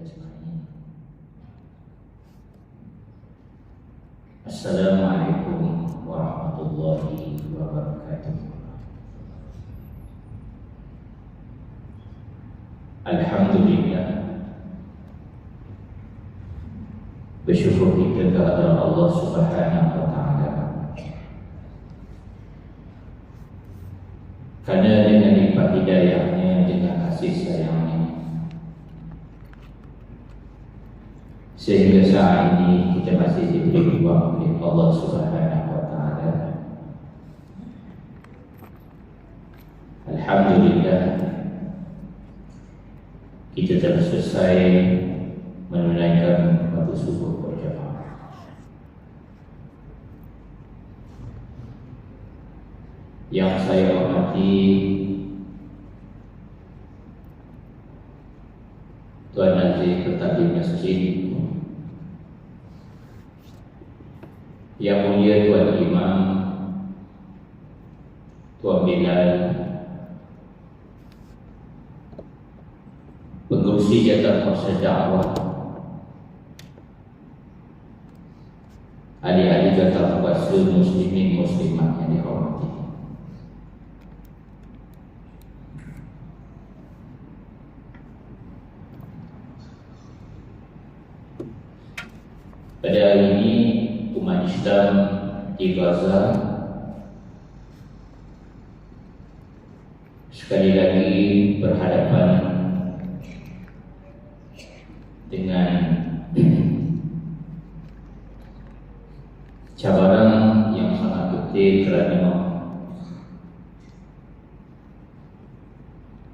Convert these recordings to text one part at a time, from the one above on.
أجمعين. السلام عليكم ورحمة الله وبركاته. Alhamdulillah, bersyukur kita kepada Allah Subhanahu wa Ta'ala, karena dengan lipat hidayahnya, dengan kasih sayangnya, sehingga saat ini kita masih diberi ruang oleh Allah Subhanahu wa Ta'ala. Alhamdulillah, kita telah selesai menunaikan waktu subuh berjamaah. Yang saya hormati Tuan Nazir Ketabim Masjid, Yang Mulia Tuan Imam, Tuan Bilal, pengurusi jabatan Pusat Dakwah, adik-adik jabatan kuasa muslimin muslimat yang dihormati. Pada hari ini umat Islam di Gaza sekali lagi berhadapan dengan cabaran yang sangat penting, kerana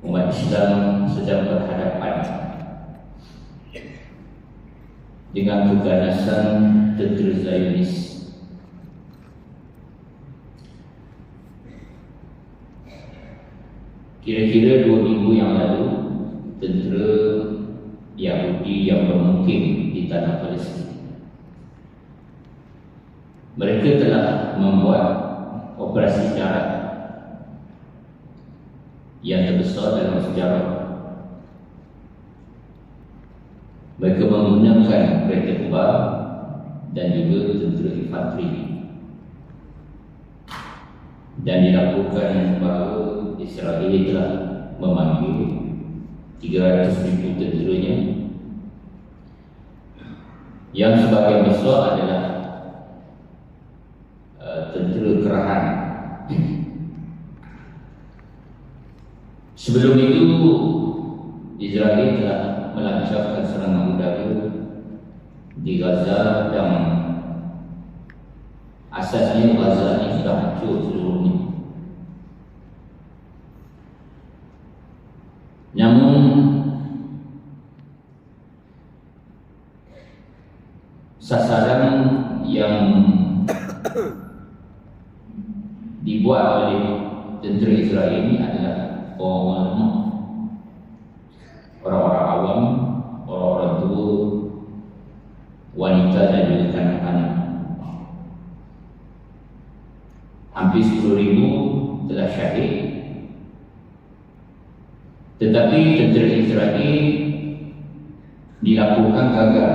umat Islam sedang berhadapan dengan keganasan tentera Zionis. Kira-kira 2 minggu yang lalu, tentera Yahudi yang bermukim di tanah Palestin, mereka telah membuat operasi darat yang terbesar dalam sejarah. Mereka menggunakan kereta tebal dan juga tentera infanteri, dan dilaporkan bahawa Israel telah memanggil 300,000 tenteranya, yang sebahagian besar adalah tentera kerahan. Sebelum itu, Israel telah melancarkan serangan udara di Gaza, dan asasnya Gaza ini sudah hancur seluruhnya. Namun sasaran yang dibuat oleh tentera Israel ini adalah orang-orang awam, orang-orang tua, wanita dan juga kanak-kanak. Hampir 10,000 telah syahid. Tetapi tentera Israel dilakukan gagal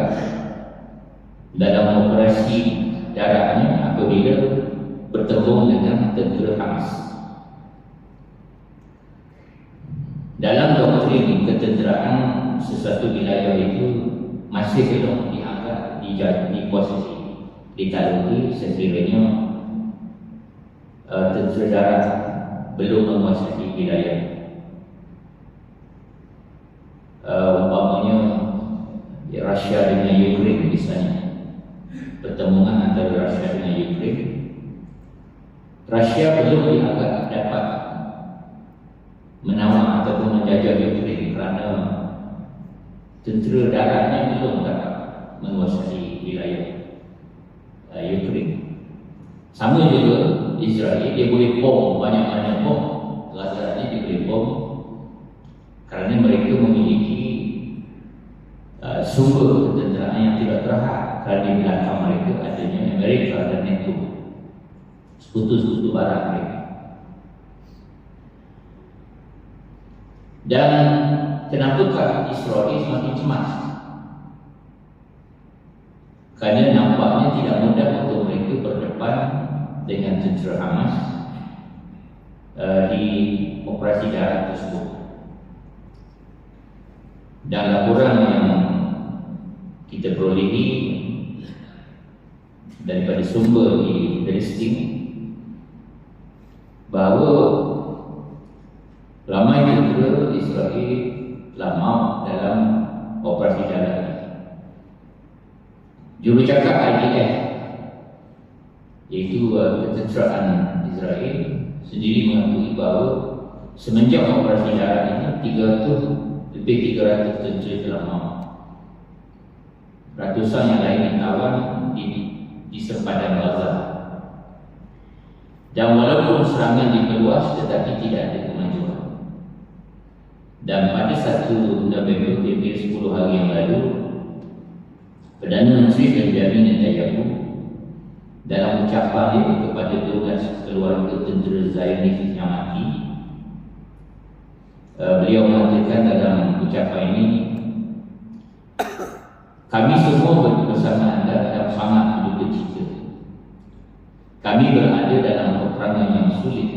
dalam operasi daratnya apabila bertemu dengan tentera Hamas. Dalam doktrin ketenteraan, sesuatu wilayah itu masih belum dianggap di posisi ditaruhi sekiranya tentera darat belum menguasai wilayah. Umpamanya Rusia dengan Ukraine misalnya, pertemuan antara Rusia dengan Ukraine, Rusia belum dianggap dapat menawar ataupun menjajah Ukraine kerana tentera daratnya belum dapat menguasai wilayah Ukraine. Sama juga Israel, dia boleh bom banyak-banyak bom, Gaza ni dia boleh bom kerana mereka memiliki sumber ketenteraan yang tidak terhad, kerana di belakang mereka adanya Amerika dan NATO, sekutu-sekutu barat mereka. Dan kenapakah Israel semakin cemas? Kerana nampaknya tidak mudah untuk mereka berdepan dengan tentera Hamas di operasi darat tersebut. Dan laporan yang kita perolehi daripada sumber di Palestin bahawa ramai tentera Israel telah maut dalam operasi darat. Jurucakap IDF, iaitu ketenteraan Israel, sendiri mengakui bahawa semenjak operasi darat ini lebih 300 tentera telah maut. Ratusan yang lain ditawan di sempadan Gaza. Dan walaupun serangan diperluas, tetapi tidak ada kemajuan. Dan pada 1 November, lebih 10 hari yang lalu, Perdana Menteri Benjamin Netanyahu dalam ucapannya kepada 12 keluarga tentera Zionis yang mati, beliau mengatakan dalam ucapan ini, kami semua bersama anda dalam sangat berduka cita. Kami berada dalam peperangan yang sulit.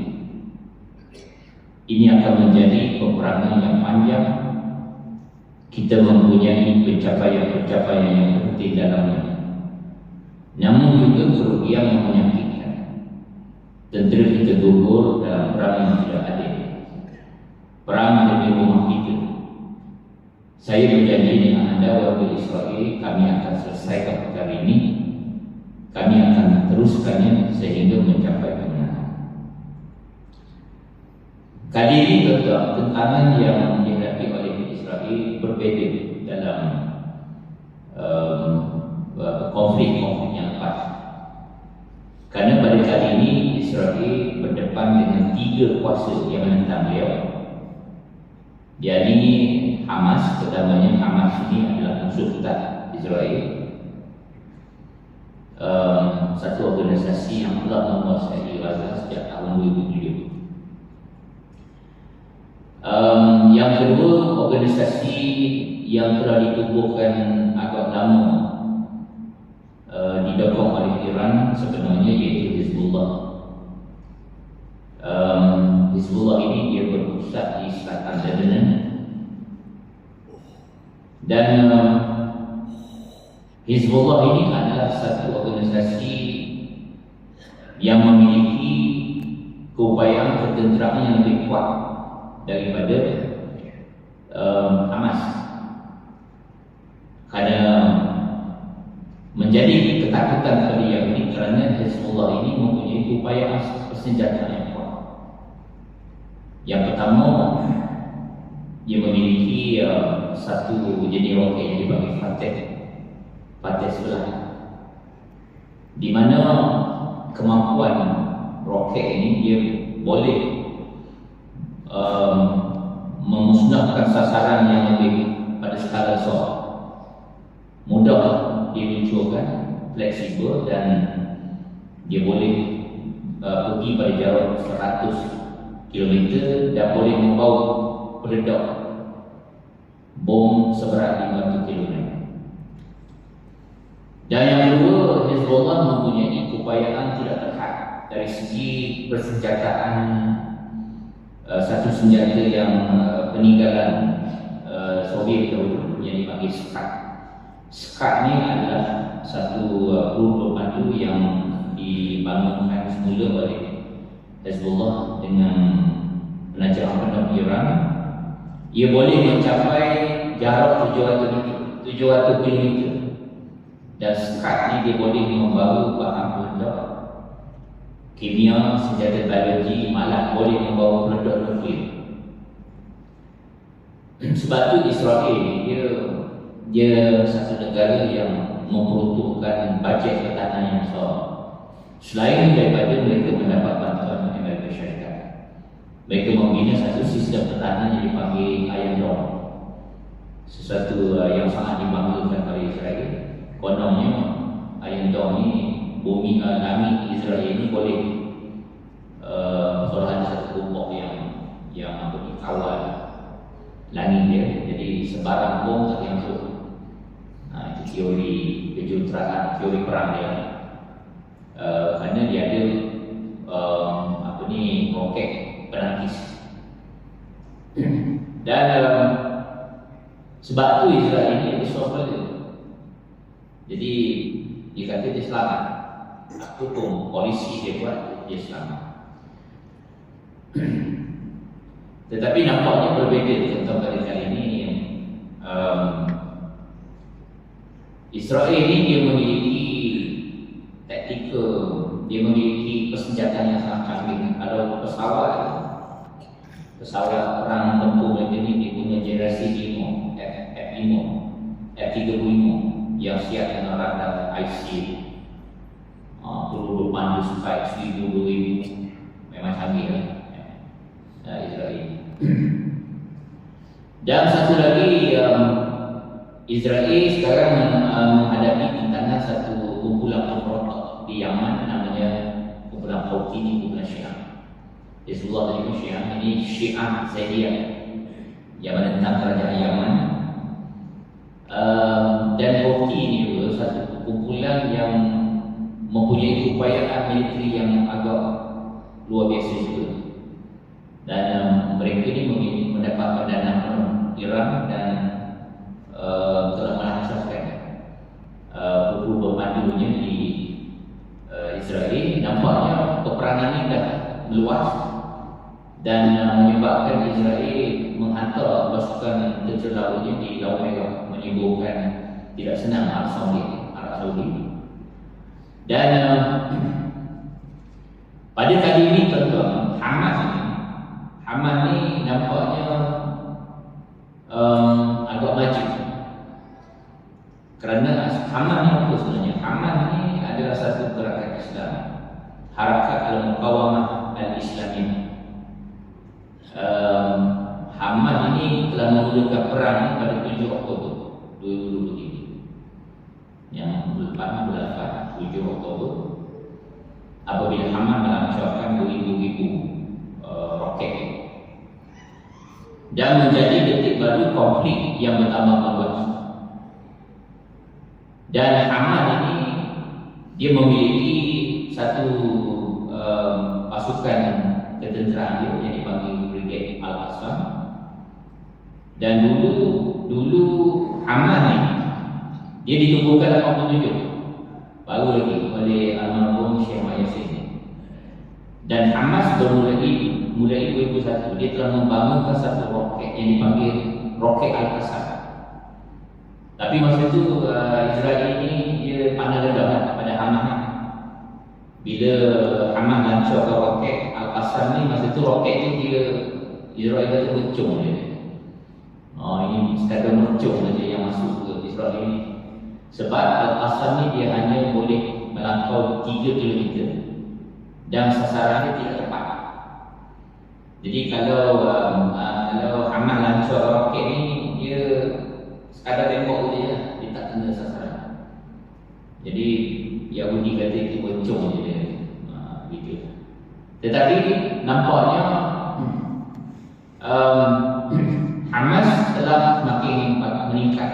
Ini akan menjadi peperangan yang panjang. Kita mempunyai pencapaian-pencapaian yang penting dalamnya, namun juga kerugian yang menyakitkan. Tentera kita gugur dalam perang yang tidak adil, perang demi rumah kita. Saya berjanji dengan anda warga Israel, kami akan selesaikan perkara ini. Kami akan teruskannya sehingga mencapai kemenangan. Kali ini tentangan yang dihadapi oleh Israel berbeza dalam konflik-konflik yang lepas. Kerana pada kali ini Israel berdepan dengan 3 kuasa yang menentang beliau. Jadi Hamas, pertamanya Hamas ini adalah musuh tetap Israel, satu organisasi yang telah menguasai Gaza sejak tahun 2007. Yang kedua, organisasi yang telah ditubuhkan agak lama, didokong oleh Iran sebenarnya, iaitu Hizbullah. Hizbullah ini dia berpusat di selatan Lebanon, dan Hizbullah ini adalah satu organisasi yang memiliki keupayaan ketenteraan yang lebih kuat daripada Hamas. Kerana menjadi ketakutan kepada Yahudi kerana Hizbullah ini mempunyai keupayaan persenjataan yang kuat. Yang pertama, dia memiliki satu jenis roket yang dipanggil Fateh sebelah, di mana kemampuan roket ini dia boleh memusnahkan sasaran yang lebih pada skala besar, mudah diluncurkan, fleksibel, dan dia boleh pergi pada jarak 100 km dan boleh membawa peledak bom seberat 500 km. Dan yang kedua, Hizbullah mempunyai keupayaan tidak terhad dari segi persenjataan. Satu senjata yang peninggalan Soviet dahulu yang dipanggil SCAD. SCAD ni adalah satu peluru pandu yang dibangunkan semula oleh Hizbullah dengan penajaman penuh Iran. Ia boleh mencapai jarak 700 km. Dan SCAD ni dia boleh membawa bahan peledak kimia, senjata biologi, malah boleh membawa peledak nuklear. Sebab tu Israel dia satu negara yang memperuntukkan bajet pertahanan yang besar. Selain daripada mereka mendapat bantuan Amerika Syarikat, mereka membina satu sistem pertahanan yang dipanggil Iron Dome, sesuatu yang sangat dibanggakan oleh Israel. Kononnya Iron Dome ni, bumi langit Israel ini boleh seolah ada satu gembok yang kawal langit dia, jadi sebarang bom tak masuk. Itu teori teori perang dia. Kerana dia ada roket penangkis. Dan sebab tu Israel ini bersuara. Jadi dia kata dia selamat. Apa pun polisi dia buat, dia selamat. Tetapi nampaknya berbeza tentang pada kali ini. Israel ini dia memiliki taktikal, dia memiliki persenjataan yang sangat canggih. Kalau pesawat perang tempur mereka ni dia punya generasi F5, F35 yang siap dengan radar IC, perlu berpandu sampai 1,000-2,000, memang canggih lah Israel. Dan satu lagi, Israel sekarang menghadapi tantangan satu kumpulan pemberontak di Yaman, namanya kumpulan Houthi, kumpulan Syiah. Hizbullah dari Syiah ini Syiah Zaidiyah yang menentang kerajaan Yaman. Dan Houthi ini juga satu kumpulan yang mempunyai upayaan militeri yang agak luar biasa juga. Dan mereka ini mendapat pendanaan penuh Iran dan telah melancarkan buku berpandunya di Israel. Nampaknya peperangan ini dah meluas dan menyebabkan Israel menghantar pasukan tentera lautnya di Laut Merah, menimbulkan tidak senang Arab Saudi. Dan pada kali ini tuan-tuan, Hamas ni nampaknya agak maju. Kerana Hamas ni apa sebenarnya? Hamas ni adalah satu gerakan Islam, Harakat Al-Muqawamah Al-Islamiyah. Hamas ini telah memulakan perang pada 7 Oktober 2023. Yang bulan 7 Oktober, apabila Hamas melancarkan 2,000 roket dan menjadi detik baru konflik yang bertambah meluas. Dan Hamas ini dia memiliki satu pasukan ketenteraan dia yang dipanggil Brigade Al-Qassam. Dan dulu Hamas ni dia ditubuhkan 87 baru lagi oleh almarhum Syekh Yasin. Dan Hamas mulai 2001 dia telah membangunkan satu roket yang dipanggil Roket Al-Qassam. Tapi masa itu Israel ini dia pandang rendah pada Hamas. Bila Hamas lancarkan roket Al-Qassam ni, masa itu roket ni dia Israel kata mercung dia. Ini sekadar mercung saja yang masuk ke Israel ini. Sebab Al-Qassam ni dia hanya boleh melangkau 3 km dan sasarannya tidak tepat. Jadi kalau Hamas lancar roket ni, dia sekadar tembak dia tak kena sasaran. Jadi Yahudi kata itu mercung je dia. Begitu. Tetapi nampaknya Hamas telah semakin meningkat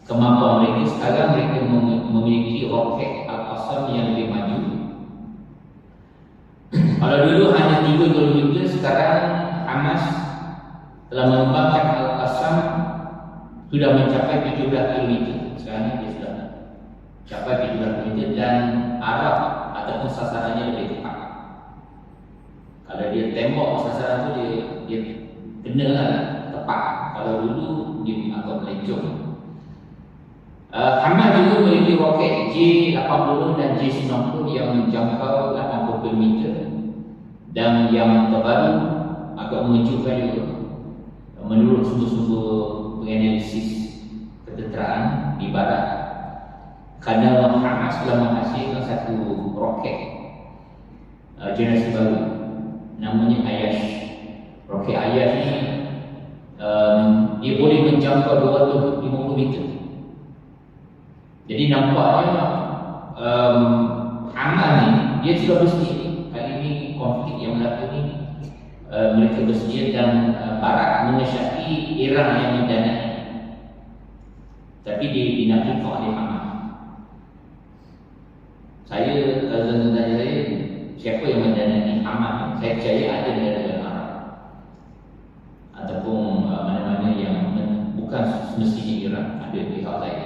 kemampuan mereka. Sekarang mereka memiliki roket Al-Qassam yang lebih maju. Kalau dulu hanya 3 km, sekarang Hamas telah mengembangkan Al-Qassam sudah mencapai 17 km. Sekarang dia sudah capai 17 km dan arah ataupun sasarannya lebih tepat. Kalau dia tembak sasaran tu dia kenalah tepat. Kalau dulu dia agak melencong. Hamas juga memiliki roket J-80 dan J-90 yang menjangkau 80 km dan yang terbaru agak mengejutkan juga. Menurut sumber-sumber penganalisis ketenteraan di barat, kerana Hamas telah menghasilkan satu roket generasi baru namanya Ayash. Roket Ayash ni dia boleh menjangkau 250 meter. Jadi nampaknya Hamas ni dia sudah bersedia. Kali ini konflik yang berlaku ni mereka bersedia dan barat mengesyaki Iran yang mendanai. Tapi dinafikan oleh Hamas. Saya kalau tanya saya siapa yang mendanai Hamas, saya percaya ada negara Arab ataupun mana-mana yang bukan semestinya Iran, ada pihak lain.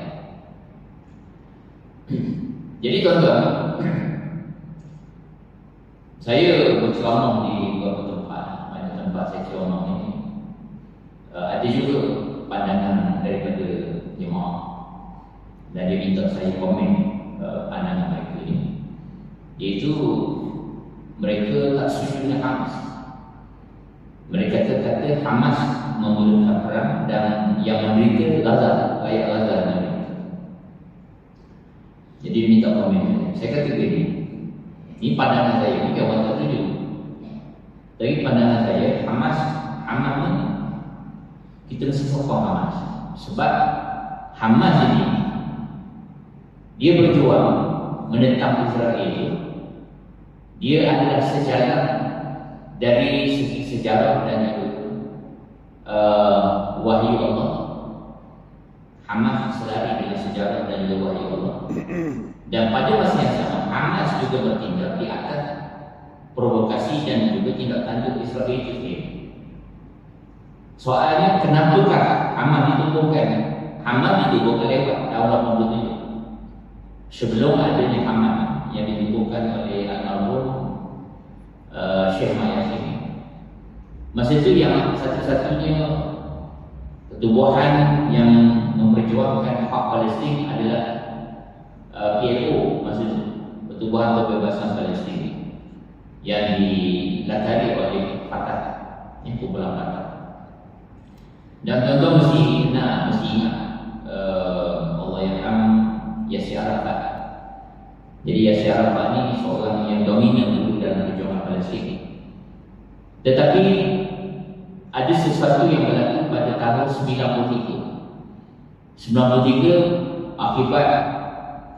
Jadi tuan-tuan, saya berceramah di beberapa tempat, banyak tempat saya ceramah ini. Ada juga pandangan daripada jemaah dan dia minta saya komen pandangan mereka ini, iaitu mereka tak setuju dengan Hamas. Mereka kata Hamas memulakan perang dan yang menderita Gaza, rakyat Gaza. Jadi dia minta komen. Saya kata begini, ini pandangan saya, ini kawan tak setuju. Dari pandangan saya, Hamas ni kita mesti sokong Hamas. Sebab Hamas ini dia berjuang menentang Israel itu. Dia adalah sejarah dari segi sejarah dan wahyu Allah. Hamas selari dengan sejarah dan wahyu Allah. Dan pada masa yang sama, Hamas juga bertindak di atas provokasi dan juga tindak tanduk Israel itu sendiri. Soalnya kenapakah Hamas ditubuhkan? Hamas ditubuhkan lewat tahun 87. Sebelum adanya Hamas yang ditubuhkan oleh Al-Marhum Syekh Yasin. Masa itu yang satu-satunya pertubuhan yang memperjuangkan hak Palestin adalah PLO, masa itu Pertubuhan Kebebasan Palestin yang dilatari oleh Fatah, yang kumpulan Fatah. Dan tuan-tuan mesti ingat Allah yarham Yasir Arafat. Jadi Yasir Arafat ni seorang yang dominan dulu dalam perjuangan Palestin. Tetapi ada sesuatu yang berlaku pada tahun 93. 93 akibat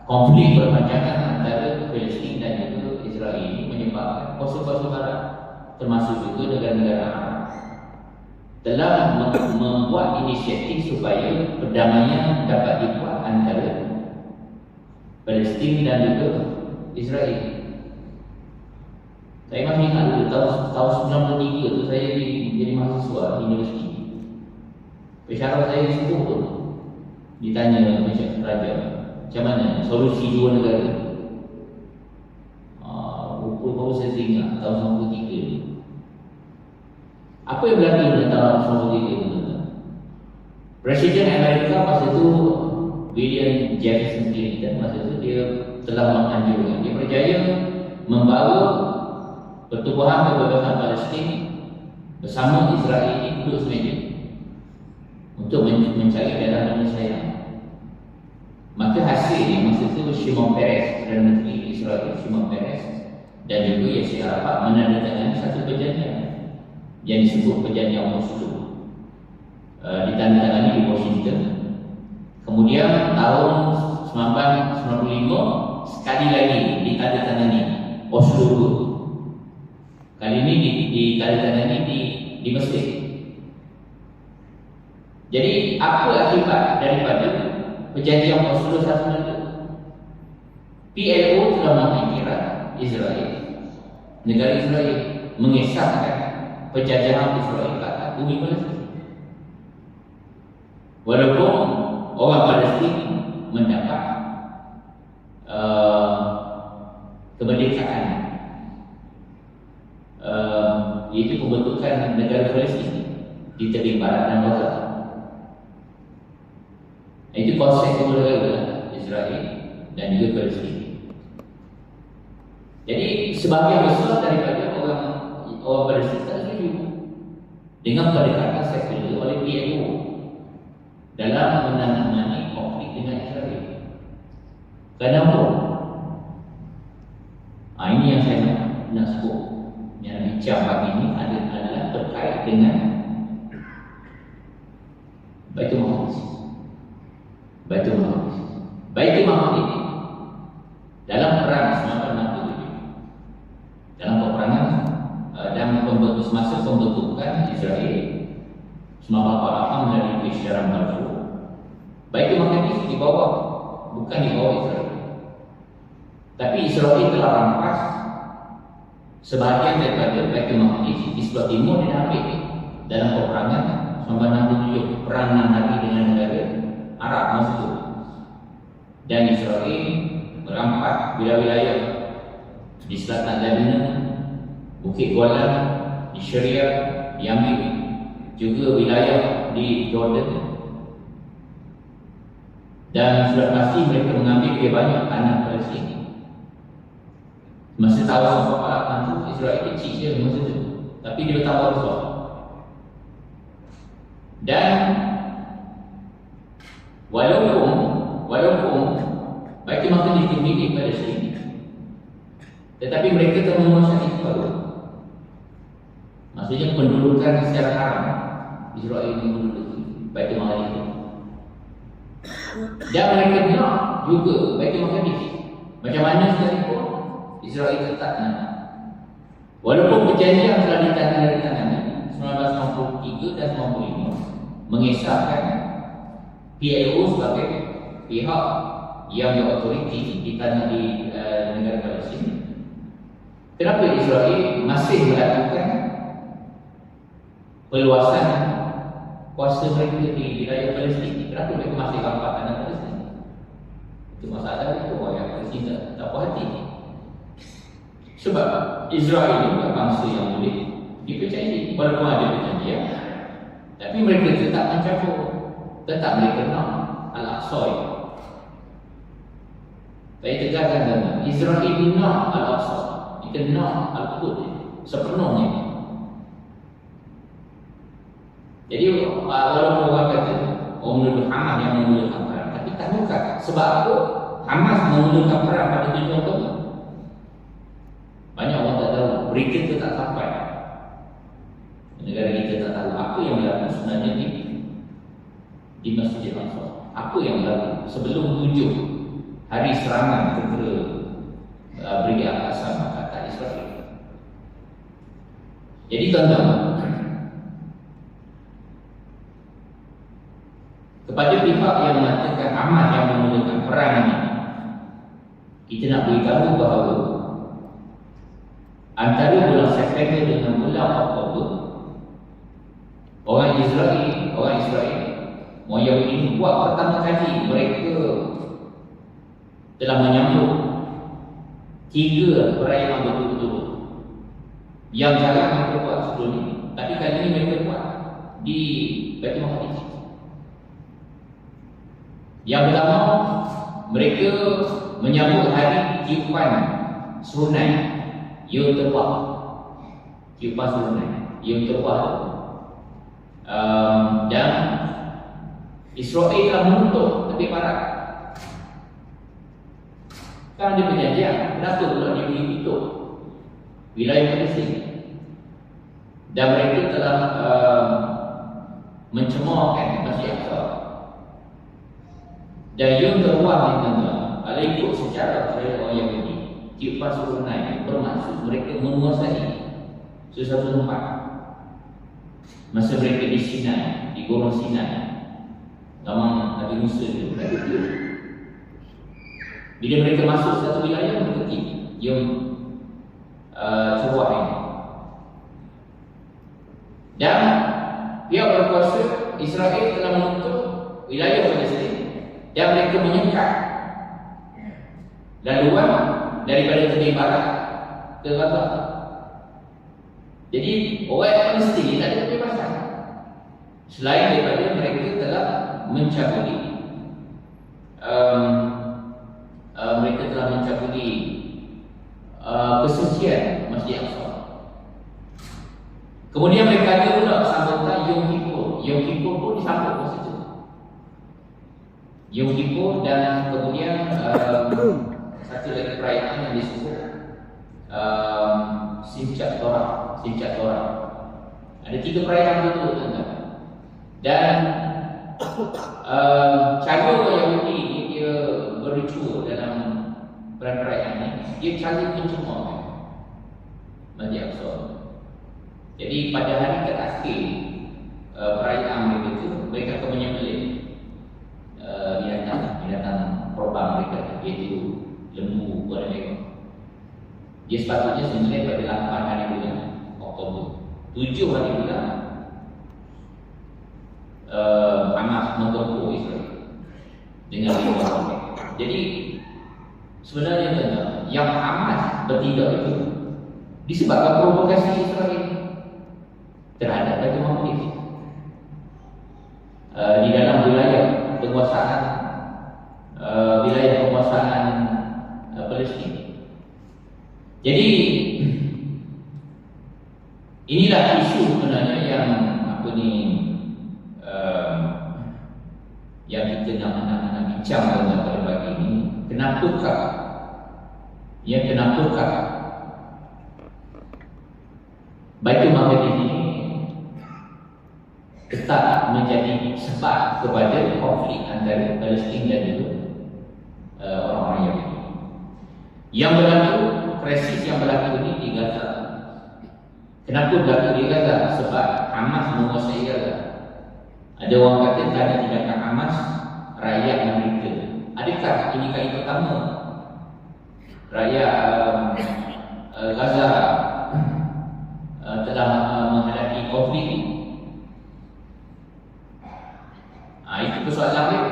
konflik berpanjangan antara Palestin dan juga Israel ini menyebabkan musuh-musuh barat termasuk juga negara-negara Arab telah membuat inisiatif supaya perdamaian dapat dibuat antara Palestin dan juga Israel. Saya masih ingat tahun 93 tu saya jadi mahasiswa universiti. Pesara saya disebut tu ditanya raja, macam mana solusi dua negara? Rupa baru saya ingat tahun 93 ni. Apa yang berlaku dalam tahun 93 tu? Presiden Amerika masa tu William Jefferson Clinton, masa itu dia telah menganjurkan, dia berjaya membawa Pertubuhan Kebebasan Palestin bersama Israel ini duduk semeja untuk mencari jalan penyelesaian. Maka hasilnya masa itu Shimon Peres, Perdana Menteri Israel Shimon Peres dan juga Yasir Arafat menandatangani satu perjanjian yang disebut Perjanjian Oslo, ditandatangani di Washington. Kemudian tahun 1995 sekali lagi ditandatangani Oslo. Kali ini ditandatangani di Mesir. Jadi apa akibat daripada perjanjian Oslo satu itu? PLO telah mengira Israel, negara Israel mengesahkan penjajahan Israel ke atas bumi Palestin. Walaupun orang Palestin mendapat kemerdekaan, iaitu pembentukan negara Palestin di tepi barat dan Gaza. Itu konsep dua negara, Israel dan juga Palestin. Jadi sebahagian besar daripada orang Palestin tak setuju dengan pendekatan sekular oleh PLO dalam menangani konflik dengan Israel. Kenapa? Ini yang saya nak sebut, yang bincang pagi ini adalah terkait dengan Baitul Maqdis. Baitul Maqdis. Baitul Maqdis dalam perang 1967, dalam peperangan dan semasa pembentukan Israel 1948 dari Isyara Balfour, Baitul Maqdis di bawah, bukan di bawah Israel. Tapi Israel telah rampas sebahagian daripada Baitul Maqdis di sebelah timur dan ambil dalam peperangan 1967, perang 6 hari dengan negara Arab masa itu. Dan Israel merampas wilayah-wilayah di selatan Lebanon, Bukit Golan, di Syria, diambil juga wilayah di Jordan. Dan sudah pasti mereka mengambil lebih banyak tanah Palestin. Masa tahun 48 itu Israel kecil je masa itu, tapi dia bertambah besar. Dan walaupun Baitul Maqdis dimiliki Palestin, tetapi mereka telah menguasai separuh. Maksudnya pendudukan secara haram Israel menduduki Baitul Maqdis itu. Dan mereka nak juga Baitul Maqdis. Macam mana sekalipun Israel tetap nak. Walaupun perjanjian telah ditandatangani 1993 dan 1995 mengesahkan PLO sebagai pihak yang berautoriti di tanah di negara Palestin. Kenapa Israel masih melakukan peluasan kuasa mereka di wilayah Palestin? Kenapa mereka masih rampas tanah Palestin? Itu masalah itu orang Palestin tak puas hati. Sebab Israel ini bukan bangsa yang boleh dipercayai. Walaupun ada perjanjian, tapi mereka tetap mencampur. Tetap mereka nak Al-Aqsa. Saya tegaskan dalam Israel ini nak Al-Aqsa, dia nak Al-Quds sepenuhnya. Jadi walaupun orang kata orang menuduh Hamas yang memulakan perang, tapi tak bukan. Sebab apa Hamas memulakan perang pada 7 Oktober? Banyak orang tak tahu, berita itu tak sampai. Negara kita tak tahu apa yang berlaku sebenarnya di Masjid Al-Aqsa. Apa yang berlaku sebelum 7 hari serangan tentera Brigade Al-Qassam kata Israel. Jadi tuan-tuan, kepada pihak yang mengatakan Hamas yang memulakan perang ini, kita nak beritahu bahawa antara bulan September dengan bulan Oktober, orang Israel orang Yahudi buat pertama kali mereka telah menyambut 3 perayaan betul-betul yang jarang mereka buat sebelum ini. Tapi kali ini mereka buat di Baitul Maqdis. Yang pertama, mereka menyambut hari tiupan serunai Yom Teruah. Tiupan serunai Yom Teruah. Dan Israel telah menuntut tepi barat. Kan ada perjanjian, kenapa pula dia boleh tutup wilayah Palestin? Dan mereka telah mencemarkan Masjid Aqsa. Dan Yom Teruah ni tuan-tuan, kalau ikut secara orang Yahudi, tiupan serunai bermaksud mereka menguasai sesuatu tempat. Masa mereka di Sinai, di Gunung Sinai, zaman Nabi Musa itu, bila mereka masuk satu wilayah, mereka Yom Teruah ini. Dan pihak berkuasa Israel telah menuntut wilayah Palestin dan mereka menyekat laluan daripada tepi barat ke Gaza. Jadi orang Palestin tak ada kebebasan selain daripada mereka telah mencabuli kesucian Masjid Aqsa. Kemudian mereka ada pula sambutan Yom Kippur. Yom Kippur pun disambut masa itu. Yom Kippur dan kemudian satu lagi perayaan yang disebut Simchat Torah. Ada 3 perayaan itu tuan-tuan. Dan cara Yahudi ini dia berritual dalam perayaan ini. Dia cari pencemar Masjid Aqsa. Jadi pada hari terakhir perayaan mereka itu, mereka akan menyembelih binatang korban mereka, iaitu lembu warna merah. Dia sepatutnya sembelih pada 8 hari bulan Oktober. 7 hari bulan Hamas menggempur Israel dengan 5 roket. Jadi sebenarnya yang Hamas bertindak itu disebabkan provokasi Israel terhadap Baitul Maqdis di dalam wilayah penguasaan Palestin. Jadi inilah isu sebenarnya yang yang kita nak bincang pada pagi ini. Kenapakah Baitul Maqdis ini tetap menjadi sebab kepada konflik antara Palestin dan juga orang-orang Yahudi. Yang berlaku, krisis yang berlaku ini di Gaza. Kenapa berlaku di Gaza? Sebab Hamas menguasai Gaza. Ada orang kata kerana tindakan Hamas, rakyat menderita. Adakah ini kali pertama rakyat Gaza telah menghadapi konflik ini? Itu persoalan dia.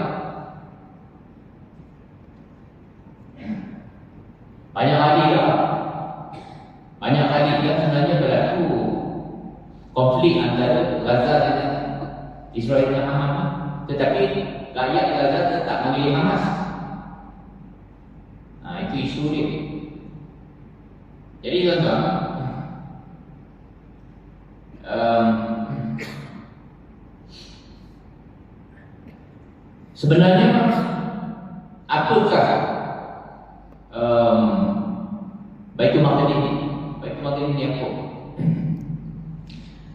Banyak kali yang sebenarnya berlaku konflik antara Gaza dengan Israel dan Hamas, tetapi rakyat Gaza tetap memilih Hamas. Itu isu dia. Jadi tuan-tuan, sebenarnya apakah Baitul Maqdis ini? Baitul Maqdis ini apa?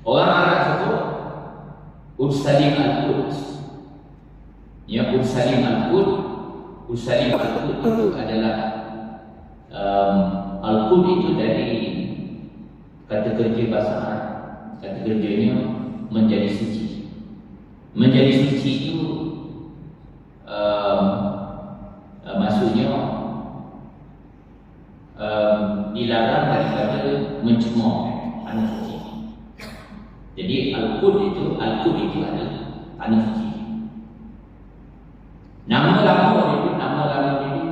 Orang Arab sebut Ursalim Al-Quds. Ya, Ursalim Al-Quds itu adalah Al-Quds itu dari kata kerja bahasa Arab. Kata kerjanya menjadi suci. Menjadi suci itu maksudnya dilarang daripada mencemooh tanah suci. Jadi Al-Quds itu adalah tanah suci. Nama lama itu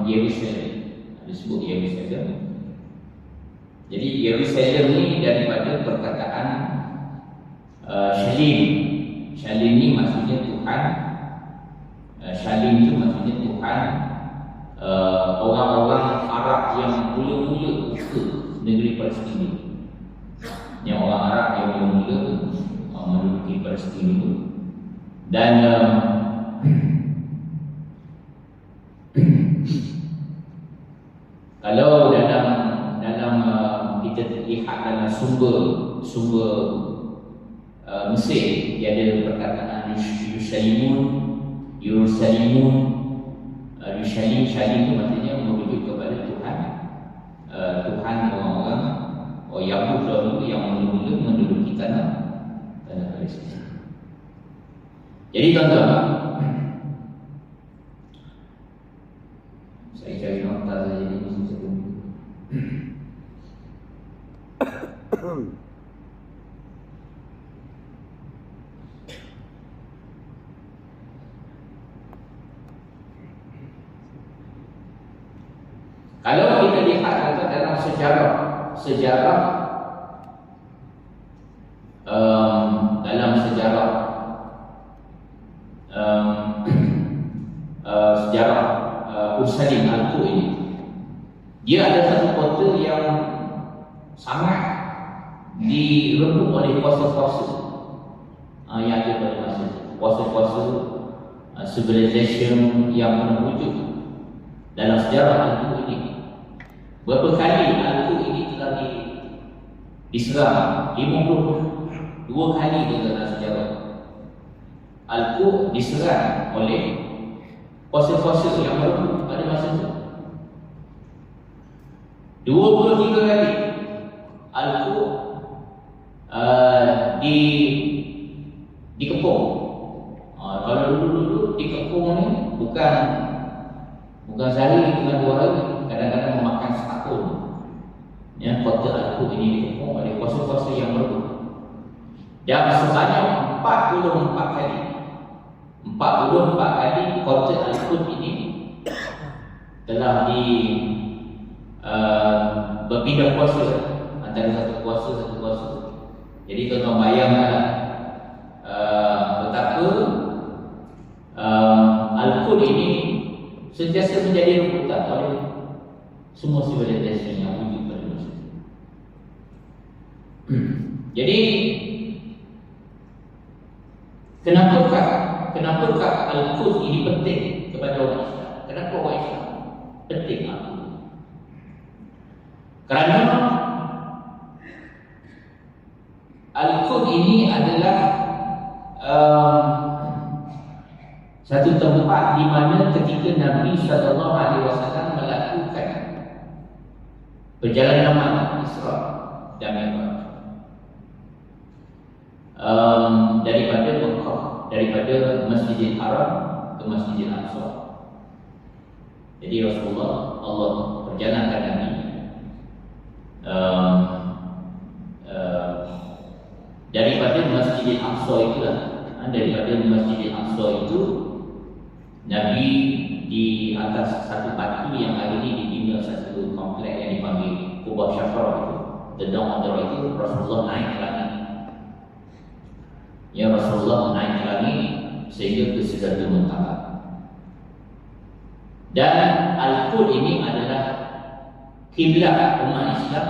Yerusalem. Disebut Yerusalem. Jadi Yerusalem ini daripada perkataan Shalim. Shalim ini maksudnya Tuhan. Shalim itu maksudnya Tuhan. Orang-orang Arab yang mula-mula ke negeri Palestin ini. Yang orang Arab yang mula-mula menduduki Palestin itu. Dan kalau dalam kita lihat dalam sumber Mesir, dia ada perkataan Shalim itu maksudnya merujuk kepada Tuhan. Tuhan orang-orang Yahudi dahulu yang mula-mula menduduki tanah Palestin. Jadi tuan-tuan, saya cari nota saja di sini sebelum. Kalau kita lihat dalam sejarah Ursalim Al-Quds ini, dia ada satu kota yang sangat direbut oleh kuasa-kuasa yang ada pada masa itu. Kuasa-kuasa civilization yang pernah wujud dalam sejarah Al-Quds ini. Berapa kali Al-Quds ini telah diserang? 52 kali dalam sejarah. Al-Quds diserang oleh kuasa-kuasa yang baru pada masa itu. 23 kali Al-Quds dikepung. Kalau dulu dikepung ni bukan Bukan sehari, bukan 2 hari, kadang-kadang memakan setahun. Ya, kota Al-Qud ini dikepung oleh kuasa-kuasa yang berbeda. Dan sebanyak 44 kali 44 kali kota Al-Qud ini telah berpindah kuasa antara satu kuasa. Jadi tuan-tuan bayangkanlah betapa Al-Qud ini sentiasa menjadi rebutan oleh semua sivilisasi yang wujud pada masa itu. Jadi kenapakah Al-Qud ini penting kepada orang Islam? Kenapa orang Islam penting Al-Qud? Kerana Al-Qud ini adalah satu tempat di mana ketika Nabi SAW melakukan perjalanan Isra dan Mi'raj daripada Mekah, daripada Masjidil Haram ke Masjidil Aqsa. Jadi Rasulullah Allah perjalankan Nabi daripada Masjidil Aqsa itulah, daripada Masjidil Aqsa itu Nabi di atas satu batu yang hari ini dibina satu komplek yang dipanggil Kubah Syafrah itu, the Dome of the Rock itu, Rasulullah naik ke langit. Ya, Rasulullah naik ke langit sehingga ke Sidratul Muntaha. Dan Al-Qud ini adalah kiblat umat Islam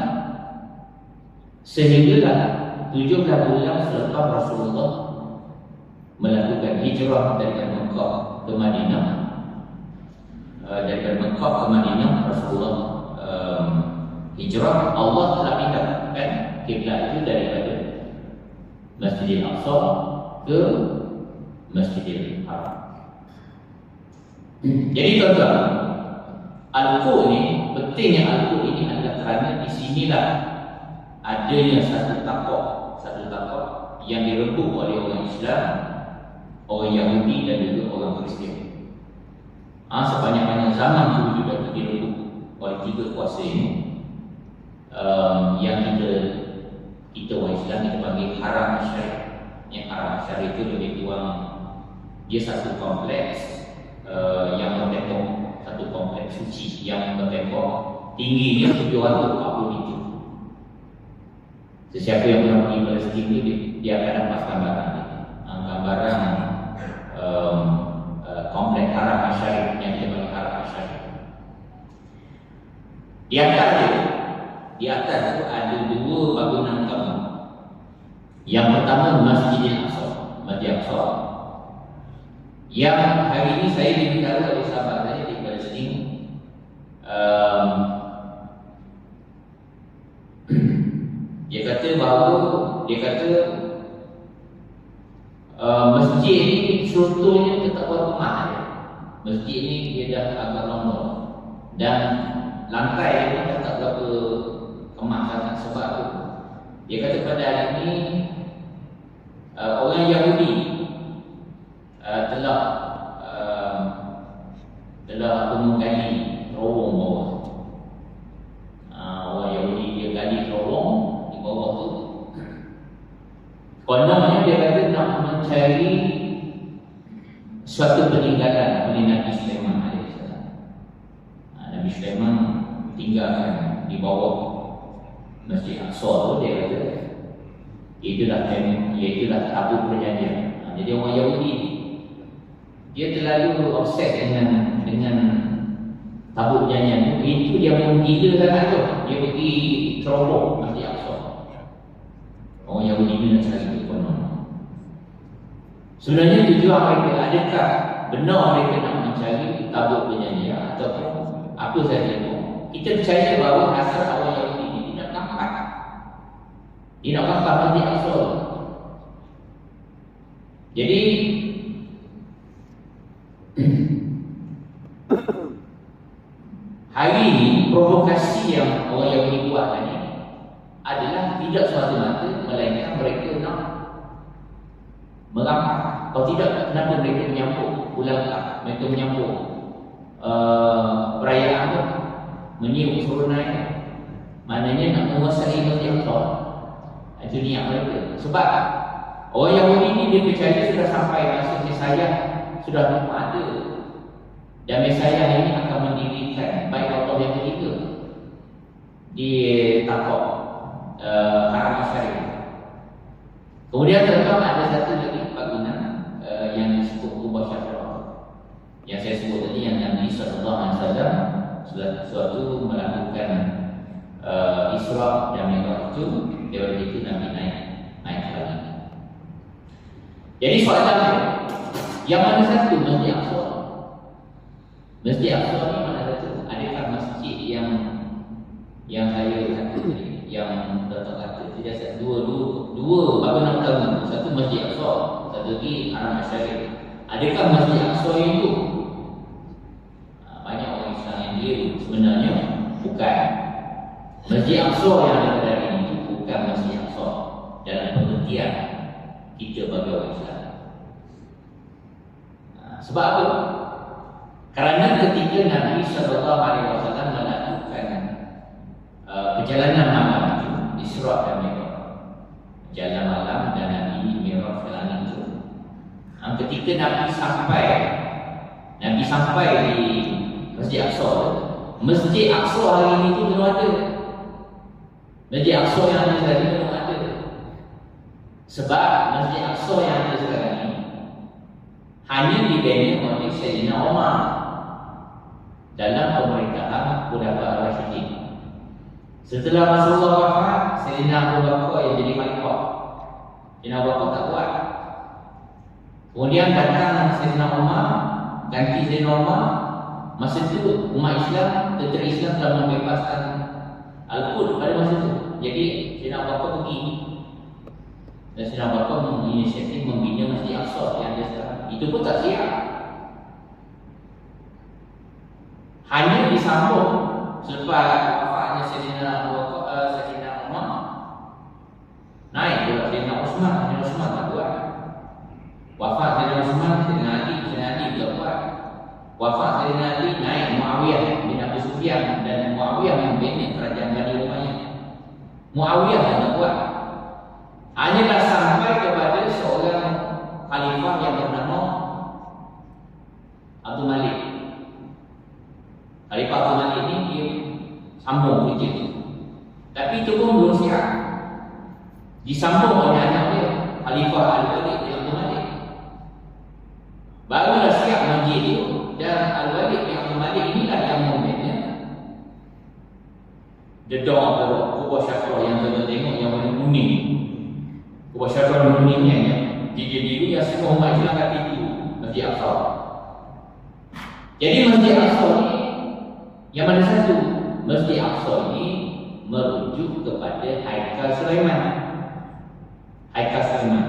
sehinggalah 17 bulan selepas Rasulullah melakukan hijrah dari Mekah ke Madinah. Dari Mekah ke Madinah Rasulullah hijrah, Allah telah pindahkan kiblat itu daripada Masjidil Aqsa ke Masjidil Haram. Jadi tuan-tuan, Al-Qud ini, pentingnya Al-Qud ini adalah kerana di sinilah adanya satu tapak yang direbut oleh orang Islam, orang Yahudi dan juga orang Kristian. Sepanjang zaman kewujudan itu direbut oleh 3 kuasa ini, yang kita orang Islam kita panggil Haram Asyari. Yang Haram Asyari itu lebih kurang dia satu kompleks yang bertembok, satu kompleks suci yang bertembok tingginya 740 meter. Sesiapa yang pernah pergi Palestin itu dia akan dapat gambaran kompleks Haram Asyari yang dia panggil Haram Asyari. Di atas itu ada 2 bangunan utama. Yang pertama Masjidil Aqsa, Masjid Aqsa, yang hari ini saya diberitahu oleh sahabat saya di Palestin, dia kata masjid ini strukturnya tetap berapa mahal. Masjid ini dia dah agak lama dan lantai dia pun tetap berapa kemasangan. Sebab tu dia kata pada hari ini orang Yahudi telah menggali terowong bawah. Orang Yahudi dia gali terowong di bawah tu. Kononnya dia kata nak mencari suatu peninggalan oleh Nabi Sulaiman AS. Nabi Sulaiman tinggalkan di bawah Masjid Aqsa tu, dia kata itulah tabut perjanjian. Jadi orang Yahudi dia terlalu obses dengan tabut perjanjian itu, dia pun gila sangat tu. Dia pergi terobong Masjid Aqsa. Orang Yahudi ni nak cari itu konon. Sebenarnya tujuan mereka, adakah benar mereka nak mencari tabut perjanjian ataupun apa saja pun? Kita percaya bahawa asal orang Yahudi ni dia nak nampak Masjid Aqsa. Jadi hari ini provokasi yang orang Yahudi buat tadi adalah tidak semata-mata melainkan mereka nak merampas. Kalau tidak, kenapa mereka menyampuk bulan mereka menyampuk perayaan tu, meniup serunai, maknanya nak menguasai Masjid Aqsa. Itu niat mereka. Sebab orang Yahudi ni dia percaya sudah sampai masa Mesayah sudah ada, dan Mesayah ini akan mendirikan Bait Allah yang ketiga di tapak Haram Asyarif. Kemudian tuan-tuan ada satu lagi bangunan yang disebut Kubah Syafrah, yang saya sebut tadi, yang Nabi SAW suatu melakukan Isra dan Mi'raj itu, daripada itu Nabi naik ke langit. Jadi soalannya, yang mana satu Masjid Aqsa? Masjid Aqsa ni mana satu? Adakah masjid yang saya kata tadi, yang datang kata tidak satu, dua bangunan utama, satu Masjid Aqsa, satu lagi Haram Asyarif. Adakah Masjid Aqsa itu? Banyak orang Islam yang dia sebenarnya bukan. Masjid Aqsa yang ada pada hari ini itu bukan Masjid Aqsa dalam pengertian kita bagi orang Islam. Sebab apa? Kerana ketika Nabi SAW melakukan perjalanan malam itu, Isra dan Mi'raj, jalan malam dan Nabi Mi'raj ke langit itu, ketika Nabi sampai di Masjid Aqsa, Masjid Aqsa hari ini itu belum ada. Masjid Aqsa yang ada sekarang ini belum ada. Sebab Masjid Aqsa yang ada sekarang ini hanya dibina oleh Sayyidina Umar dalam pemerintahan Khulafaur Rasyidin. Setelah Rasulullah wafat, Sayyidina Abu Bakar yang jadi khalifah. Sayyidina Abu Bakar tak kuat. Kemudian datang Sayyidina Umar, ganti Sayyidina Umar. Masa itu umat Islam, tentera Islam telah membebaskan Al-Quds pada masa itu. Jadi Sayyidina Abu Bakar pergi, dan Sayyidina Abu Bakar menginisiatif membina Masjid Aqsa yang ada sekarang. Itu pun tak siap. Hanya disambung selepas wafatnya Sayyidina Umar, naik pula Sayyidina Uthman. Sayyidina Uthman tak buat. Wafat Sayyidina Uthman, Sayyidina Ali tak buat. Wafat Sayyidina Ali, naik Muawiyah bin Abi Sufyan, dan Muawiyah yang bina kerajaan Bani Umayyah. Muawiyah yang tak buat. Hanyalah sampai kepada seorang khalifah yang bernama Abdul Malik. Khalifah Abdul Malik ini dia sambung kerja itu. Tapi itu pun belum siap. Disambung oleh anak dia, Khalifah Al-Walid bin Abdul Malik. Barulah siap masjid itu, dan Al-Walid bin Abdul Malik inilah yang membina dedong atau Kubah Syafrah yang kita tengok yang warna kuning. Kubah Syafrah yang kuningnya ya. Jadi yang semua umat Islam kata itu Masjid Aqsa. Jadi Masjid Aqsa ni yang mana satu? Masjid Aqsa ini merujuk kepada Haikal Sulaiman. Haikal Sulaiman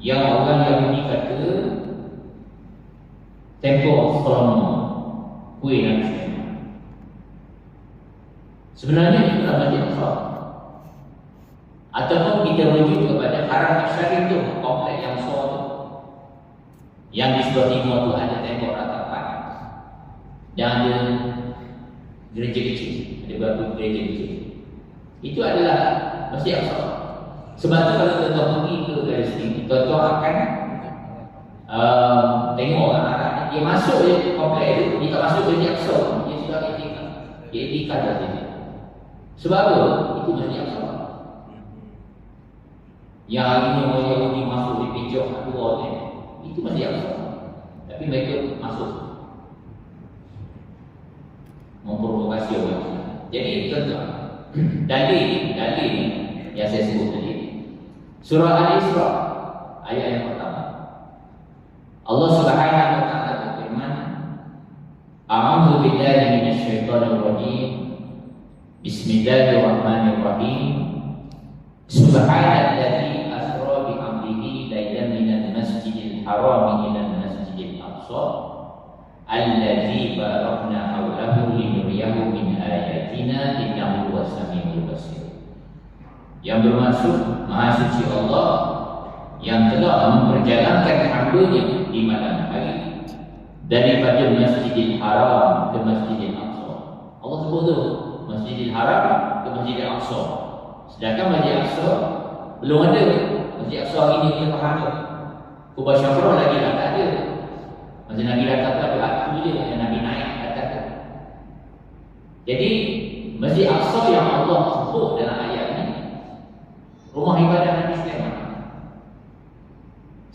yang orang Yahudi kata Temple of Solomon, kuil Nabi Sulaiman. Sebenarnya itulah Masjid Aqsa. Ataupun kita merujuk kepada Haram Asyarif itu, kompleks yang besar tu, yang di sebelah timur tu ada tembok ratapan dan ada gereja kecil, ada beberapa gereja kecil. Itu adalah Masjid Aqsa. Sebab tu kalau tuan-tuan pergi ke dari sini, tuan-tuan akan tengok orang Arab dia masuk je kompleks itu, dia tak masuk Masjid Aqsa, dia sudah etikah. Dia etikah dah sini. Sebab apa? Itu Masjid Aqsa. Yang hari ini orang Yahudi masuk di pijak keluar ni, itu Masjid Aqsa. Tapi mereka masuk memprovokasi orang. Jadi tuan-tuan, dalil yang saya sebut tadi, surah Al-Isra ayat yang pertama, Allah Subhanahu wa taala berfirman, A'udzu billahi minasyaitonir rajim. Bismillahirrahmanirrahim. Subhanalladzi asra bi 'abdihi lailan minal masjidil haram ilal masjidil aqsa alladzi barakna hawlahu linuriyahu min ayatina innahu huwas samiul basir. Yang bermaksud Maha Suci Allah yang telah memperjalankan hamba-Nya di malam hari daripada Masjidil Haram ke Masjidil Aqsa. Allah sebut tu Masjidil Haram ke Masjidil Aqsa. Sedangkan Masjidil Aqsa belum ada. Masjidil Aqsa hari ni kita faham tu. Kubah Syafrah lagi tak ada. Masa Nabi datang tu ada batu je yang Nabi naik atas tu. Jadi Masjid Aqsa yang Allah sebut dalam ayat ni rumah ibadah Nabi Sulaiman.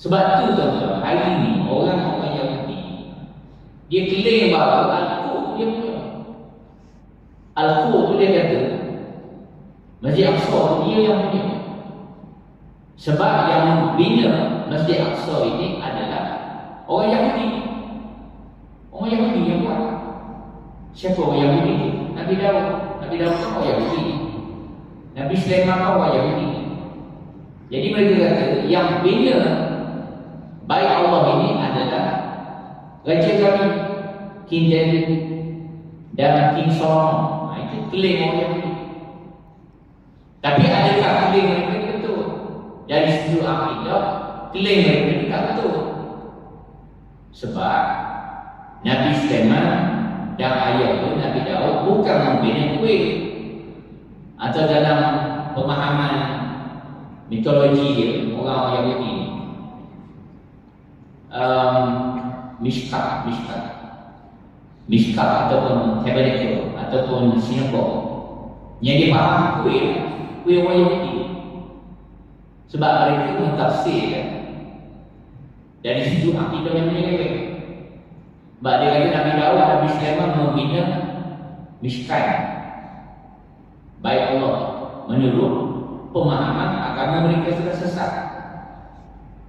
Sebab tu tuan-tuan, hari ni orang-orang Yahudi dia claim bahawa Al-Quds dia punya. Al-Quds tu dia kata Masjid Aqsa dia yang punya. Sebab yang bina Masjid Aqsa ini adalah orang Yahudi. Orang Yahudi yang buat. Siapa orang Yahudi? Nabi Daud. Nabi Daud kan orang Yahudi. Nabi Sulaiman kan orang Yahudi. Jadi mereka kata yang bina baik Allah ini adalah Raja kami, King David dan King Solomon. Itu klaim orang Yahudi. Tapi adakah klaim mereka itu betul? Dari sudut akidah, klaim mereka itu tak betul. Sebab Nabi Sulaiman dan ayah itu Nabi Daud bukan membina kuil. Atau dalam pemahaman mitologi dia, orang Yahudi Mishkat ataupun tabernacle ataupun sinagog yang dia faham kuil orang Yahudi. Sebab mereka mentafsirkan dari sudut akidah yang menyeleweng. Sebab dia kata Nabi Daud, Nabi Sulaiman membina Mishkan baik Allah menurut pemahaman agama mereka sudah sesat.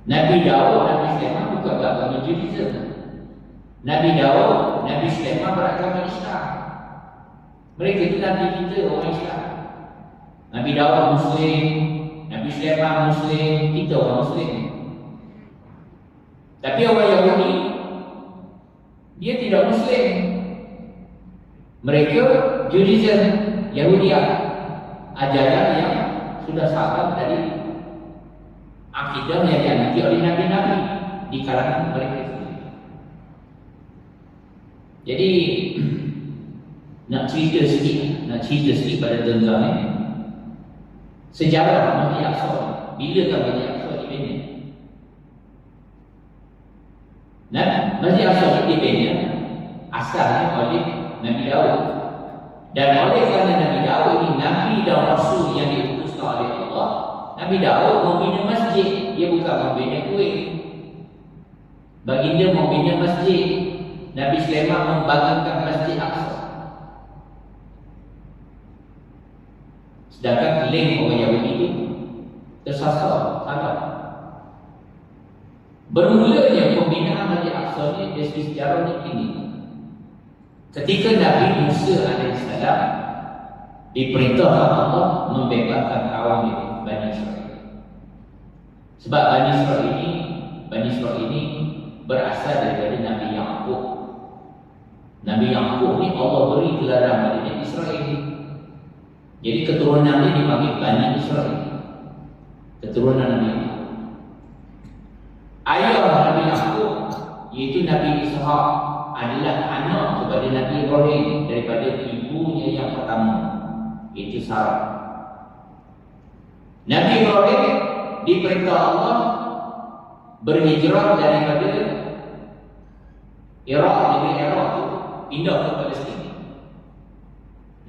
Nabi Daud, Nabi Sulaiman bukan beragama Judaism. Nabi Daud, Nabi Sulaiman beragama Islam. Mereka itu Nabi kita orang Islam. Nabi Daud Muslim, Nabi Sulaiman Muslim, kita orang Muslim. Tapi orang Yahudi dia tidak Muslim. Mereka Judaism, Yahudiah, ajaran yang sudah sahabat dari akidah yang dianggap oleh Nabi-Nabi di kalangan mereka. Jadi nak cerita sikit pada tuan-tuan ni. Sejarah Masjid Aqsa, bila kan Masjid Aqsa dibina? Dan Masjid Aqsa dibina asalnya oleh Nabi Daud. Dan oleh kerana Nabi Daud ini Nabi dan Rasul yang diutus oleh Allah, Nabi Daud membina masjid, dia bukan membina kuil. Baginda membina masjid, Nabi Sulaiman membangunkan Masjid Aqsa. Sedangkan klaim orang Yahudi itu tersasar, salah. Bermulanya pembinaan Masjid Aqsa ini dari sejarah ini. Ketika Nabi Musa AS diperintahkan Allah membebaskan kaum Bani Israel. Sebab Bani Israel ini berasal daripada Nabi Yaqub. Nabi Yaqub ni Allah beri gelar pada Nabi Israel. Jadi keturunan dia dipanggil Bani Israel. Keturunan Nabi Yaqub. Ayah Nabi Yaqub iaitu Nabi Ishaq adalah anak kepada Nabi Ibrahim daripada ibunya yang pertama, iaitu Sarah. Nabi Ibrahim diperintah Allah berhijrah daripada Iraq, negeri Iraq itu pindah ke Palestin.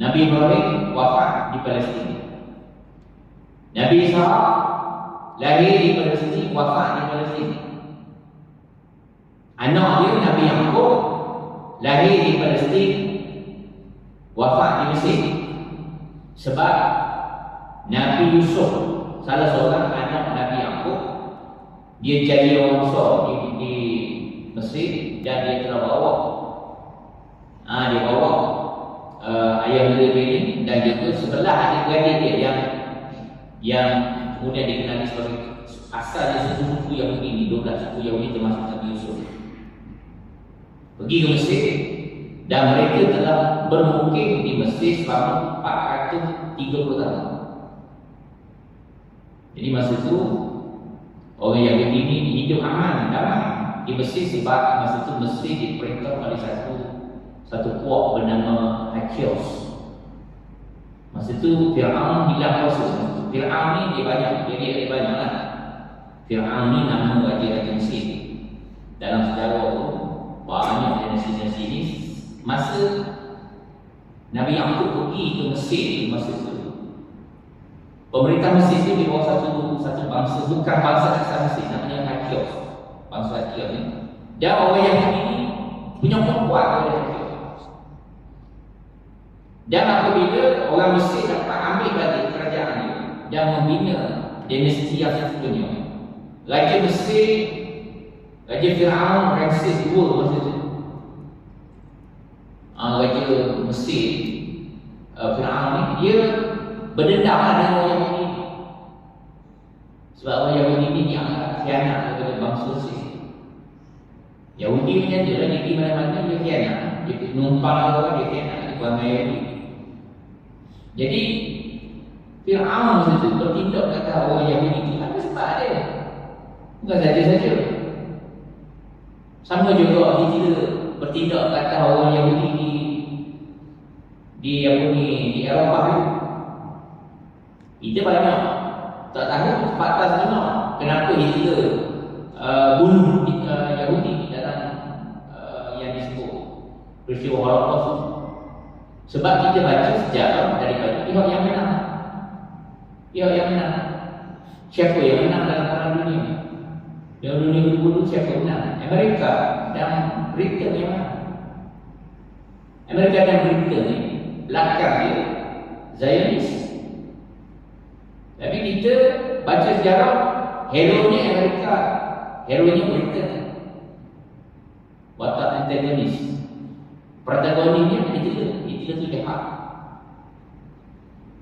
Nabi Ibrahim wafat di Palestin. Nabi Ishaq lahir di Palestin, wafat di Palestin. Anak dia Nabi Yaqub lahir di Palestin, wafat di Mesir. Sebab Nabi Yusuf, salah seorang anak Nabi Yaqub, dia jadi orang besar di Mesir dan dia telah bawa dia bawa ayah dia ini dan juga sebelah adik-beradik dia yang kemudian dikenali sebagai asalnya suku-suku Yahudi ini, 12 suku Yahudi termasuk Nabi Yusuf, pergi ke Mesir dan mereka telah bermukim di Mesir selama 430 tahun. Jadi masa itu orang Yahudi ini hidup aman, damai, di Mesir sebab masa itu Mesir diperintah oleh satu puak bernama Hakios. Masa itu Fir'aun hilang kuasa. Fir'aun ni dia banyak lah. Fir'aun ni nama raja Mesir. Dalam sejarah tu banyak dinasti-dinasti ni. Masa Nabi Yaqub pergi ke Mesir masa itu, pemerintah Mesir itu di bawah satu bangsa, bukan bangsa asal Mesir, namanya Hakios. Bangsa Hakios ni. Dan orang Yahudi ni punya kuat oleh Hakios. Dan apabila orang Mesir dapat ambil balik kerajaan dia dan membina dinasti yang sesungguhnya, Raja Mesir, Raja Fir'aun Ramses II masa itu, Raja Mesir Fir'aun ni, dia berdendam dengan orang Yahudi. Sebab orang Yahudi ni dianggap khianat kepada bangsa Mesir. Yahudi menyatakan dia pergi mana-mana dia khianat, dia numpang orang dia khianat di perangai Yahudi. Jadi Fir'aun masa itu bertindak kata orang Yahudi itu ada sebab dia, bukan saja-saja. Sama juga Hitler bertindak kata orang Yahudi di Eropah itu. Kita banyak tak tahu batas mana kenapa Hitler bunuh Yahudi dalam yang disebut peristiwa Holocaust. Sebab kita baca sejarah daripada pihak yang menang. Pihak yang menang. Siapa yang menang dalam perang dunia? Yang dunia kedua siapa yang menang? Amerika dan Britain yang menang. Amerika dan Britain ni belakang dia Zionis. Tapi kita baca sejarah, hero-nya Amerika, hero-nya Britain. Watak antagonis. Protagonisnya Hitler tu jahat.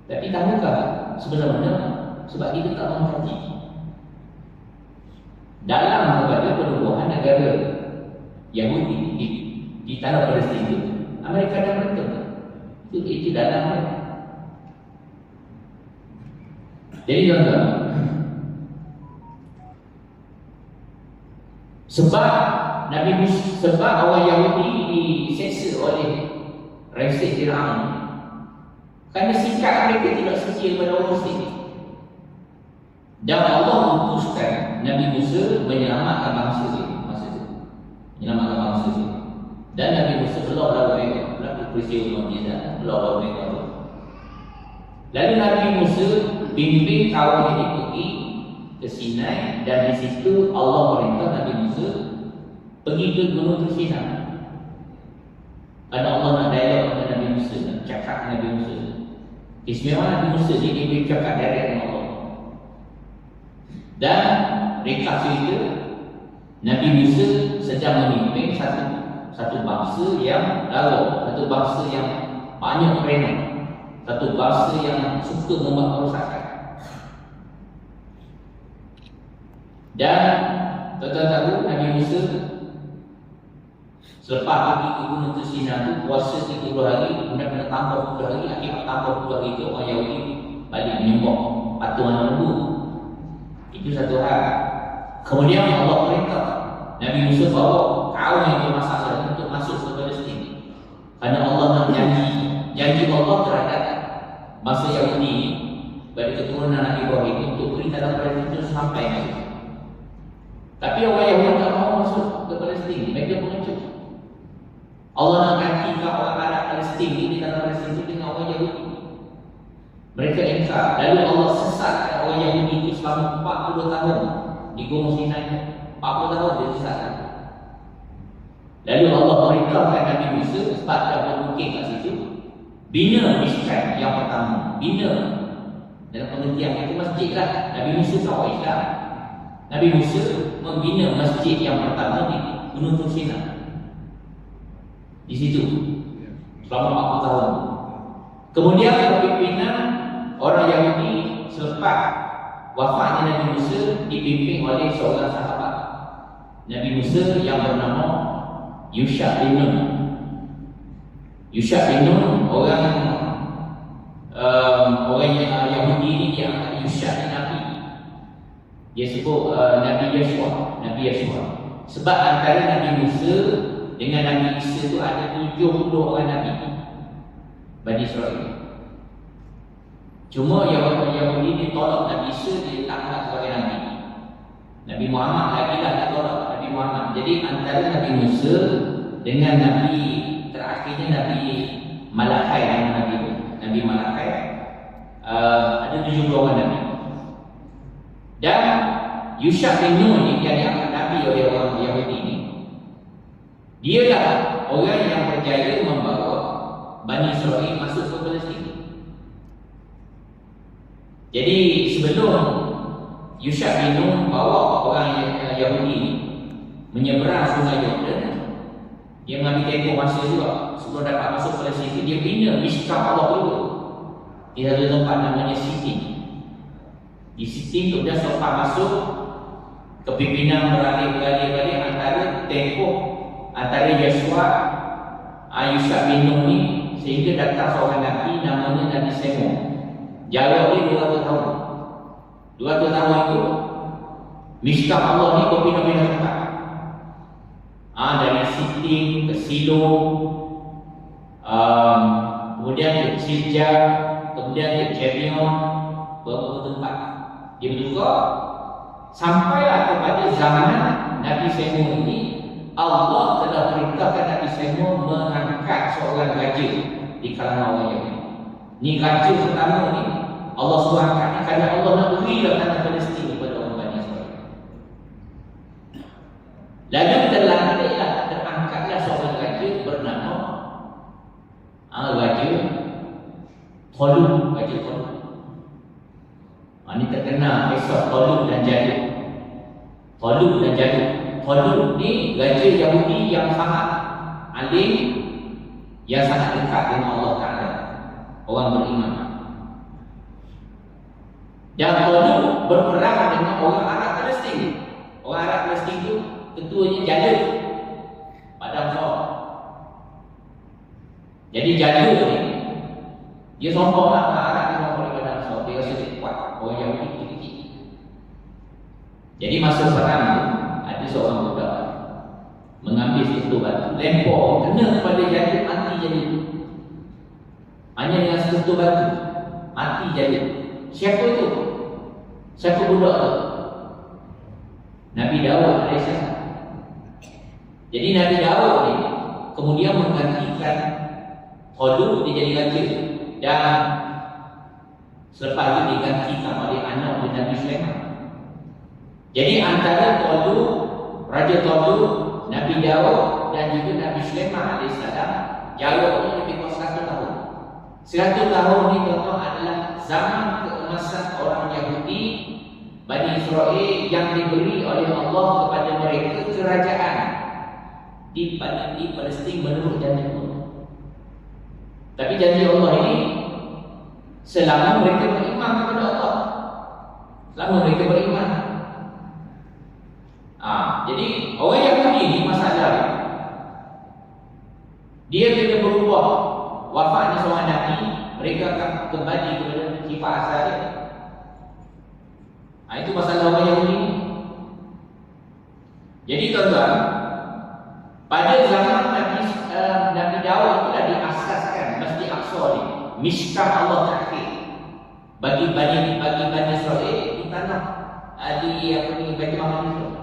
Tapi tahukah sebenarnya sebab kita tak mengkaji dalam kepada penubuhan negara Yahudi di tanah Palestin itu, Amerika dan Britain itu dalamnya. Jadi tuan-tuan, sebab orang Yahudi diseksa oleh Ramses Fir'aun kerana sikap mereka tidak setia kepada orang Muslim. Dan Allah utuskan Nabi Musa menyelamatkan bangsa dia masa itu. Menyelamatkan bangsa dia. Dan Nabi Musa keluar dari mereka, berlaku peristiwa mukjizat, keluar dari mereka itu. Lalu Nabi Musa bimbing kaum ini pergi ke Sinai, dan di situ Allah merintah Nabi Musa pergi ke Gunung Sinai. Ada Allah nak dialog dengan Nabi Musa, nak cakap dengan Nabi Musa. Istimewa Nabi Musa ni dia boleh cakap direct dengan Allah. Dan ringkas cerita, Nabi Musa sedang memimpin satu bangsa yang lalu, satu bangsa yang banyak kerenah, satu bangsa yang suka membuat kerosakan. Dan tuan-tuan tahu Nabi Musa selepas pergi ke Gunung Sinai itu puasa 30 hari, kemudian kena tambah 10 hari. Akibat tambah 10 hari itu orang Yahudi balik menyembah patung anak lembu. Itu satu hal. Kemudian Allah perintah Nabi Musa bawa kaum yang bermasalah untuk masuk ke Palestin. Kerana Allah nak janji Allah terhadap masa Yahudi bagi keturunan Nabi Ibrahim untuk beri tanah Palestin itu sampai masuk. Tapi orang Yahudi tak mahu masuk ke Palestin, mereka pengecut. Allah nak gantikan orang Arab Palestin di tanah Palestin itu dengan orang Yahudi. Mereka ingkar. Lalu Allah sesatkan orang Yahudi itu selama 40 tahun di Gunung Sinai. 40 tahun dia sesatkan. Lalu Allah perintahkan Nabi Musa sebab dah bermukir kat situ, bina Mishkan yang pertama. Bina dalam pengertian itu masjid lah. Nabi Musa orang Islam. Nabi Musa membina masjid yang pertama di Gunung Sinai. Di situ selama 40 tahun. Kemudian kepimpinan orang Yahudi selepas wafatnya Nabi Musa dipimpin oleh seorang sahabat Nabi Musa yang bernama Yusha bin Nun. Yusha bin Nun orang Yahudi ini dia angkat Yusha bin Nabi. Dia sebut Nabi Yeshua. Sebab antara Nabi Musa dengan Nabi Isa tu ada 70 orang Nabi Bani Israel. Cuma Yahudi ni tolak Nabi Isa, dia tak angkat sebagai Nabi. Nabi Muhammad lagi lah dia tolak Nabi Muhammad. Jadi antara Nabi Musa dengan Nabi terakhirnya Nabi Malakai, Nabi Malakai, ada 70 orang Nabi. Dan Yusha bin Nun ni yang diangkat Nabi oleh orang Yahudi ni, dialah orang yang berjaya membawa Bani Israel masuk ke Palestin. Jadi sebelum Yusha bin Nun bawa orang Yahudi ni menyeberang Sungai Yordan, dia mengambil tempoh masa juga sebelum dapat masuk Palestin. Dia bina Mishkah Allah dulu di satu tempat namanya Sitin. Di Sitin tu dia selepas masuk, kepimpinan beralih antara tempoh antara Yeshua, Yusha bin Nun ni, sehingga datang seorang Nabi namanya Nabi Semo. Jarak ni 200 tahun. 200 tahun itu Mishkah Allah ni berpindah-pindah tempat. Dari Sitin ke Silo, kemudian ke Silja, kemudian ke Jebion, beberapa tempat. Dia bertukar sampailah kepada zaman Nabi Semo ini. Allah telah perintahkan Nabi Semo mengangkat seorang raja di kalangan orang Yahudi. Ni raja pertama ni Allah suruh angkat ni kerana Allah nak berilah tanah Palestin kepada orang Bani Israel. Lalu terangkatlah seorang raja bernama Raja Talut. Ini terkenal kisah Talut dan Jalut. Talut ni raja Yahudi yang sangat alim, yang sangat dekat dengan Allah Ta'ala, orang beriman. Dan Talut berperang dengan orang Arab Palestin. Orang Arab Palestin tu ketuanya Jalut Padang Saur. Jadi Jalut ni dia sombong lah, orang Arab dia sombong di Padang Saur. Dia rasa dia kuat, orang Yahudi kecil-kecil. Jadi masa perang tu ada seorang budak mengambil sesuatu batu, lempar kena kepada Jalut, mati Jalut. Hanya dengan sesuatu batu mati Jalut. Siapa itu? Siapa budak tu? Nabi Daud alaihissalam. Jadi Nabi Daud ni kemudian menggantikan Talut, dia jadi raja. Dan selepas itu digantikan oleh anak Nabi Sulaiman. Jadi antara Talut, Raja Talut, Nabi Daud dan juga Nabi Sulaiman alaihissalam, jaraknya lebih kurang 100 tahun. 100 tahun ni tuan-tuan adalah zaman keemasan orang Yahudi Bani Israel yang diberi oleh Allah kepada mereka kerajaan di Palestin menurut janji Allah. Tapi janji Allah ini selama mereka beriman kepada Allah, selama mereka beriman. Jadi orang Yahudi ini masalah dia bila berubah, wafatnya seorang Nabi, mereka akan kembali kepada sifat asal dia. Itu masalah orang Yahudi. Jadi tuan-tuan, pada zaman Nabi Daud itulah diasaskan Masjid Aqsa ni, Mishkah Allah terakhir bagi Bani Israel di tanah Baitul Maqdis.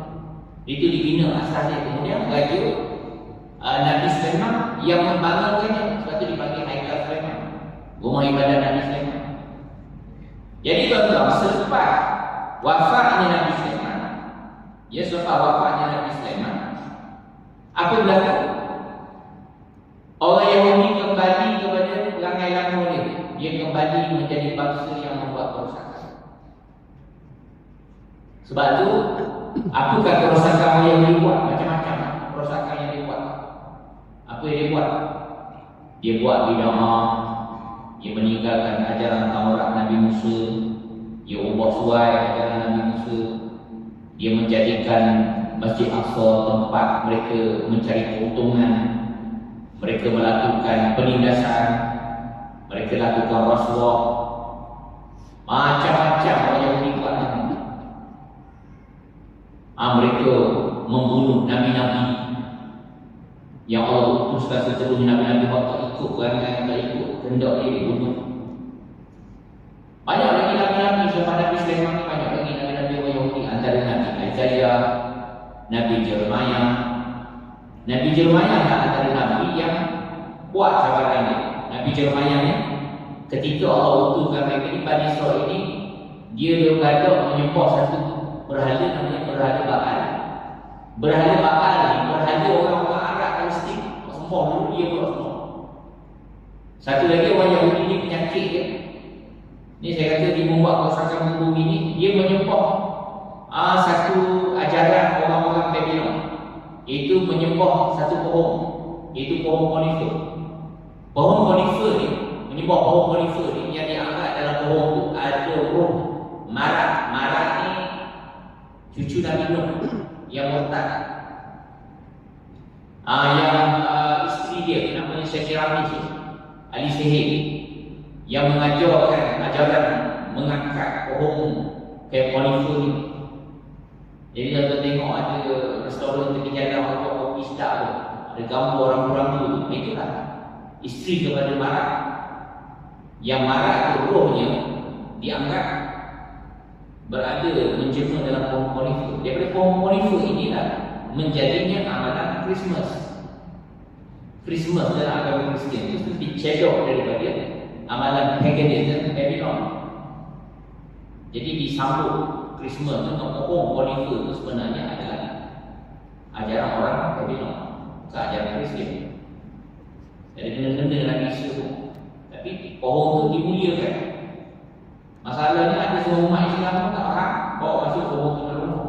Itu dibina asalnya. Kemudian raja Nabi Sulaiman yang membangunkannya, sebab itu dipanggil Haikal Sulaiman, rumah ibadah Nabi Sulaiman. Jadi tuan-tuan, selepas wafatnya Nabi Sulaiman, apa berlaku? Orang Yahudi kembali kepada perangai lama dia. Dia kembali menjadi bangsa yang membuat kerosakan. Sebab itu, apakah kerosakan orang Yahudi buat? Macam-macam kerosakan yang dia buat. Apa yang dia buat? Dia buat bid'ah, dia meninggalkan ajaran Taurat Nabi Musa, dia ubah suai ajaran Nabi Musa, dia menjadikan Masjid Aqsa tempat mereka mencari keuntungan, mereka melakukan penindasan, mereka lakukan rasuah, macam-macam orang Yahudi buat. Mereka membunuh nabi-nabi yang Allah utuskan seterusnya. Nabi-nabi waktu ikut perangai yang tak ikut, hendak dia dibunuh. Banyak lagi nabi-nabi selepas Nabi Sulaiman ni, banyak lagi nabi-nabi orang Yahudi. Antara Nabi Isaiah, Nabi Jeremiah. Nabi Jeremiah antara nabi yang kuat cabaran dia. Nabi Jeremiah ni, ketika Allah utuskan mereka ni, Bani Israel ini, dia berada menyembah satu berhala namanya berhala Baal. Berhala Baal ni berhala orang-orang Arab Palestin. Sembah dulu dia buat semua. Satu lagi orang Yahudi ni penyakit dia. Ni saya kata dia membuat kerosakan bumi ni, dia menyembah satu ajaran orang-orang Babylon, iaitu menyembah satu pohon, iaitu pohon konifer. Pohon konifer ni, menyembah pohon konifer ni yang dianggap dalam pohon tu ada roh Marat. Marat ni cucu Nabi Nuh yang murtad. Yang isteri dia namanya Syekh ahli sihir, yang mengajarkan ajaran mengangkat pohon kayak konifer ni. Jadi kalau tengok ada restoran tepi jalan atau kopi sedap tu, ada gambar orang-orang tu, itulah isteri kepada Marat. Yang Marat tu rohnya dianggap berada menjema dalam pohon konifer. Daripada pohon konifer inilah menjadinya amalan Christmas. Christmas dalam agama Kristian itu dicedok daripada amalan paganism Babylon. Jadi disambut Christmas dengan pohon konifer itu sebenarnya adalah ajaran orang Babylon, bukan ajaran Kristian. Jadi benda-benda lagi isu, tapi pohon itu dimuliakan. Masalahnya ada semua umat Islam pun tak faham bawa masuk pohon itu dalam rumah.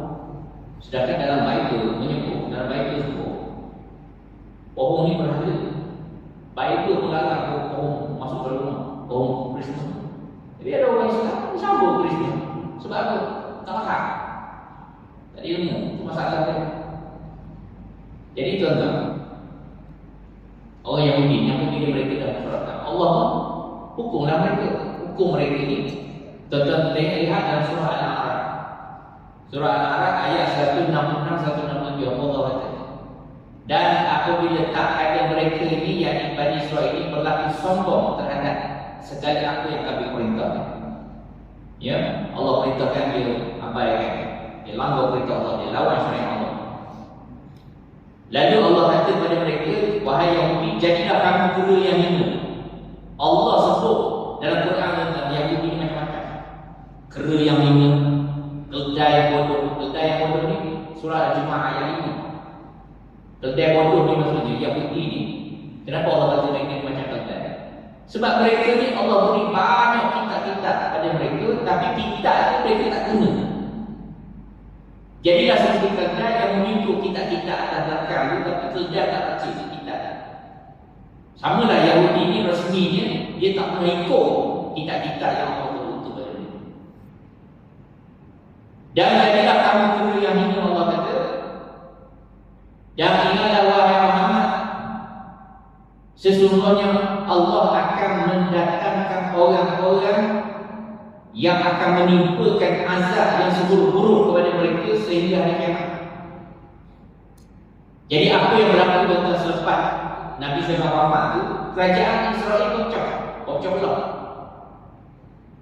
Sedangkan dalam Bible menyebut, dalam Bible sebut pohon ni berhala. Bible melarang pohon masuk dalam rumah, pohon Christmas. Jadi ada orang Islam sambut Christmas. Sebab apa? Tak faham, tak ada ilmu. Itu masalah dia. Jadi tuan-tuan, orang Yahudi yang mungkin mereka dah bersyarakat, Allah hukumlah mereka. Hukum mereka ini tuan-tuan lihat dalam surah Al-A'raf. Surah Al-A'raf ayat 166-167 Allah kata, dan apabila tak ada mereka ini, yang Bani Israel ini berlaku sombong terhadap segala apa yang kami perintahkan. Ya, Allah perintahkan dia abaikan, dia langgar perintah Allah, dia lawan syariat Allah. Lalu Allah kata kepada mereka, wahai Yahudi, jadilah kamu kura yang hina. Allah sebut dalam Quran tentang Yahudi ini macam-macam. Kera yang hina, keldai yang bodoh. Keldai yang bodoh ni surah Al-Jumu'ah ayat 5. Keldai bodoh ni maksudnya Yahudi ni. Kenapa Allah kata mereka macam keldai? Sebab mereka ni Allah beri banyak kitab-kitab pada mereka, tapi kitab tu mereka tak guna. Jadilah seperti keldai yang menunjuk kitab-kitab atas belakang tu, tapi keldai tak baca kitab. Samalah Yahudi ni resminya dia tak pernah ikut kitab-kitab yang Allah turunkan pada mereka. Dan jadilah kamu kura yang hina, Allah kata. Dan ingatlah wahai Muhammad, sesungguhnya Allah akan mendatangkan orang-orang yang akan menimpakan azab yang seburuk-buruk kepada mereka sehingga hari kiamat. Jadi apa yang berlaku tentang selepas Nabi Sulaiman wafat itu, kerajaan Israel pecah belah.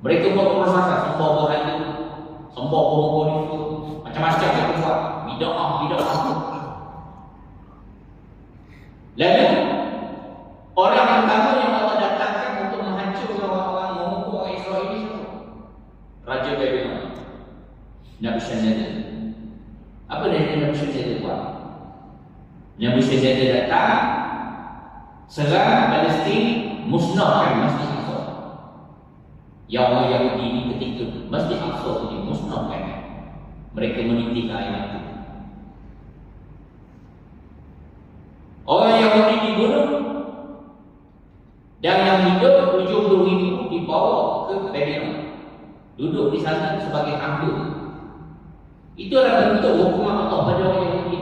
Mereka buat kerosakan, sembah berhala, sembah pohon konifer, macam-macam yang buat, bid'ah. Lalu orang pertama yang Allah datangkan untuk menghancurkan orang-orang mengumpul orang Israel ini semua, Raja Babylon, Nebukadnezar. Apa yang Nebukadnezar buat? Nebukadnezar datang, serang Palestin, musnahkan Masjid Aqsa. Yang orang Yahudi ini ketika Masjid Aqsa itu dimusnahkan, mereka menitik air mata. Orang Yahudi dibunuh, dan yang hidup 70,000 dibawa ke Babylon, duduk di sana sebagai hamba. Itu adalah bentuk hukuman Allah pada orang Yahudi.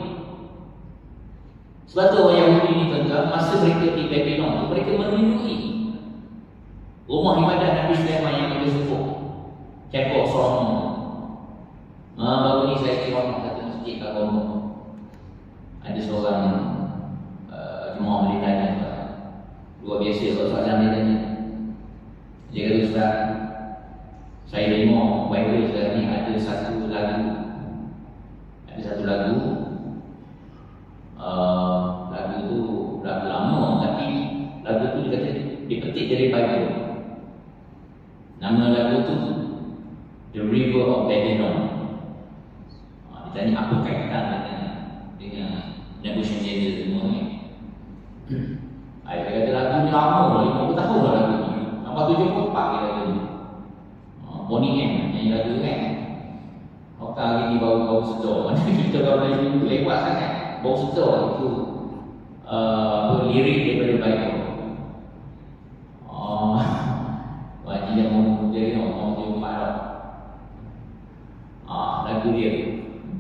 Sebab tu orang Yahudi ni tuan-tuan, masa mereka di Babylon, mereka merindui rumah ibadat Nabi Sulaiman yang mereka sebut Cekok Solomon. Baru ni saya kira satu masjid kat Roma. ada seorang jemaah bertanya, luar biasa kalau soalan dia tanya. Dia kata, Ustaz, saya tengok Bible sekarang ni ada satu lagu, lagu tu lagu lama, tapi lagu tu dia kata dipetik dari Bible. Nama lagu tu The River of Babylon. Dia tanya apa kaitan dengan Nebuchadnezzar semua ni. Dia kata lagu ni lama, 50 tahun lah lagu ni. Nampak 74 dia lagu ni. Bonnie M nyanyi lagu kan. Okey, hari ni bau sedar. Mana kita kalau boleh lewat sangat bau sedar itu lirik daripada Bible. Wajib yang mau jadi orang dia marah. Lagu dia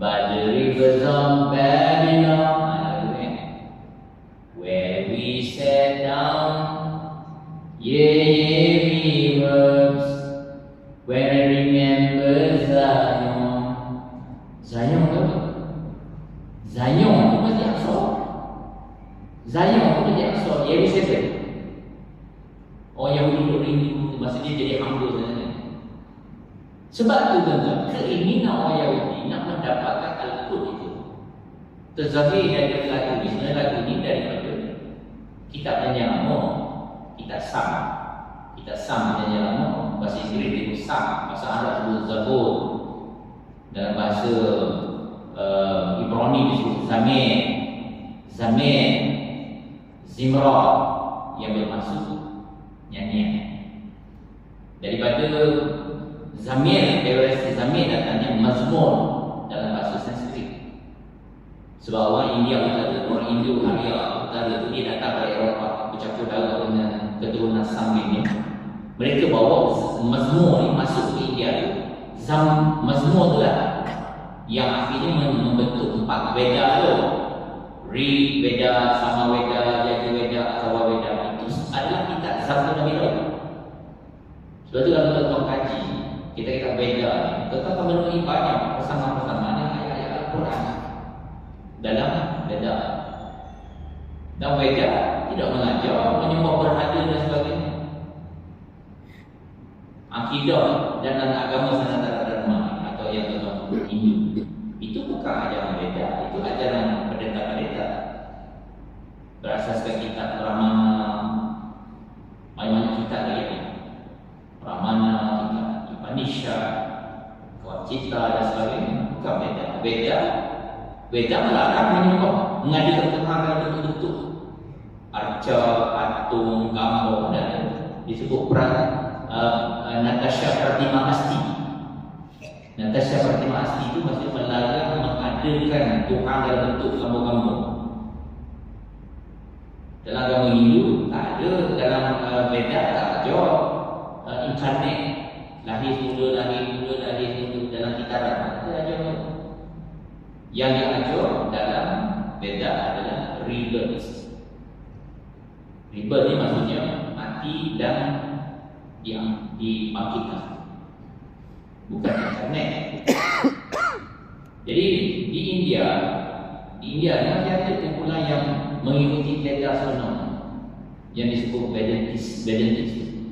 By the rivers of Babylon, where we sat down, yeah, rivers, when I remember Zion. Zion apa? Zion itu mesti aksar. Zion itu mesti aksar. Yerusalem. Orang Yahudi duduk rindu, masa dia jadi hamba sana. Sebab itu tuan-tuan, keinginan orang Yahudi nak mendapatkan Al-Quran itu terzahir dari lagu ini. Sebenarnya lagu ini daripada kitab Perjanjian Lama, kitab Sam. Kitab Sam Perjanjian Lama, bahasa Inggeris itu Sam, bahasa Arab disebut Zabur, dalam bahasa Ibrani disebut Zamir, Zimra, yang bermaksud nyanyian. Daripada Zamir datangnya Mazmur dalam bahasa Sanskrit. Sebab orang India utara, orang Indo Arya utara itu dia datang dari Eropah, bercampur darah dengan keturunan Samir ni. Mereka bawa Mazmur ni masuk ke India tu. Mazmur tu lah yang akhirnya membentuk 4 Veda tu. Rig Veda, Sama Veda, Yaja Veda, Atharva Veda. Itu adalah kitab Zabur Nabi Daud. Sebab tu kalau tuan-tuan kaji kita Veda ni, tuan-tuan akan menemui banyak persamaan-persamaan dengan ayat-ayat Al-Quran dalam Veda. Dan Veda tidak mengajar menyembah berhala dan sebagainya. Akidah dan agama Sanatara Dharma atau yang tuan-tuan Hindu itu bukan ajaran Veda, itu ajaran pendeta-pendeta berasaskan kitab Ramana, banyak kitab lagi, Ramana, kitab Upanishad, Kawacita dan sebagainya. Bukan Veda melarang menyembah, mengadakan perkara bentuk-bentuk arca, atung, gambar dan disebut Natasha Pratima Asti. Natasha Pratima Asti itu maksudnya melarang mengadakan Tuhan dalam bentuk gambar-gambar. Dalam agama Hindu tak ada, dalam Veda tak ajar inkarnate, lahir mula dalam kitaran. Ada ajar. Yang diajar dalam Veda adalah rebirth. Rebirth ni maksudnya mati dan dibangkitkan, bukan inkarnate. Jadi di India ni masih ada kumpulan yang mengikuti Veda Suna yang disebut Vedantis,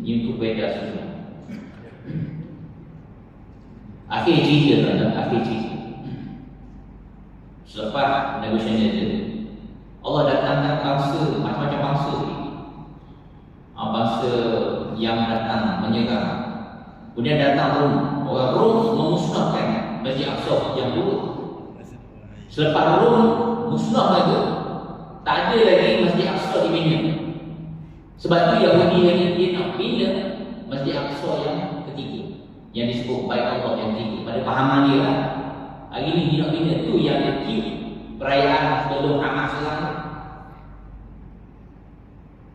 mengikut Veda Suna. Akhir cerita. Selepas Nebuchadnezzar, Allah datangkan bangsa, macam-macam bangsa ni. Bangsa yang datang menyerang. Kemudian datang Rom. Orang Rom memusnahkan Masjid Aqsa yang dulu. Selepas Rom musnah lagi, tak ada lagi Masjid Aqsa dibina. Sebab tu Yahudi lagi dia nak bina Masjid Aqsa yang ketiga, yang disebut Bait Allah yang ketiga. Pada fahaman dia lah, hari ni dia nak bina tu yang dia tiup perayaan sebelum Hamas sekarang.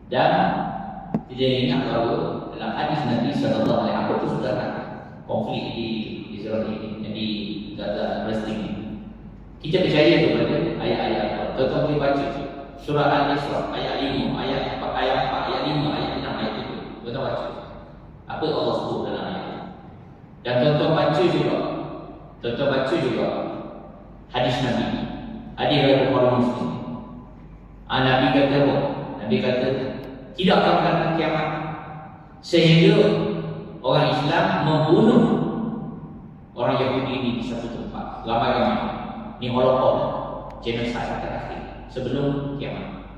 Dan dia ingat bahawa dalam hadis Nabi sallallahu alaihi wasallam itu sudah konflik di Israel ini, di Gaza, Palestin. Kita percaya kepada ayat-ayat Allah. Tuan-tuan boleh baca surah Al-Isra ayat 5, ayat 4, ayat 5, ayat 6, ayat 7. Tuan-tuan baca apa Allah sebut dalam ayat ini. Dan tuan-tuan baca juga hadis Nabi Hadis riwayat Bukhari Muslim. Nabi kata apa? Nabi kata tidak akan datang kiamat sehingga orang Islam membunuh orang Yahudi ini di satu tempat ramai-ramai. Ini Holocaust, genocide terakhir sebelum kiamat.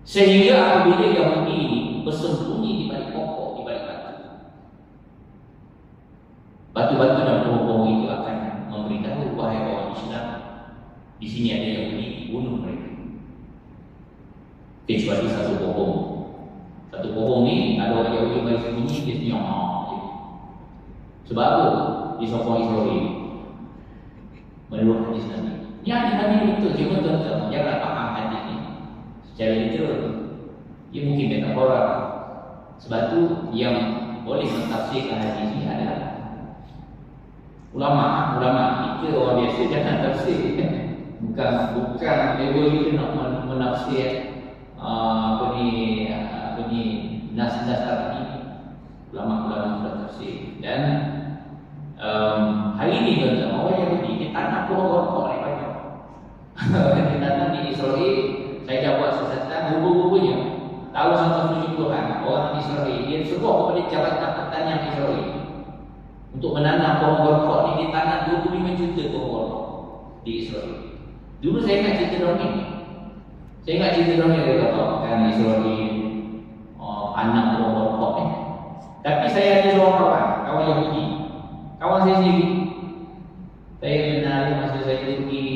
Sehingga apabila Yahudi ini bersembunyi di balik pokok, di balik batu-batu dan pohon-pohon itu akan memberitahu wahai orang Islam, di sini ada Yahudi, bunuh mereka. Kecuali satu pohon. Satu pohon ni ada orang Yahudi balik sembunyi, dia senyum. Sebab apa? Disokong Israel menurut hadis Nabi. Ini hadis betul, cuma tuan-tuan jangan faham hadis ni secara literal. Ia mungkin metafora. Sebab tu yang boleh mentafsirkan hadis ini adalah ulama. Kita orang biasa jangan tafsir. Bukan level itu nak menafsir nas-nas tadi. Ulama sudah tafsir. Dan hari ini tuan-tuan, orang Yahudi dia tanam pohon rokok ni banyak. Dia tanam di Israel. Saya dah buat siasatan rupa-rupanya tahun 1970-an orang Israel dia seruah kepada jabatan pertanian Israel untuk menanam pohon rokok ni. Dia tanam 25 juta pohon rokok di Israel. Dulu saya ingat cerita dorang ni. Dia kata kan Israel tanam pohon rokok ni. Tapi saya ada seorang kawan Yahudi, kawan saya sendiri. Saya kenal dia masa saya pergi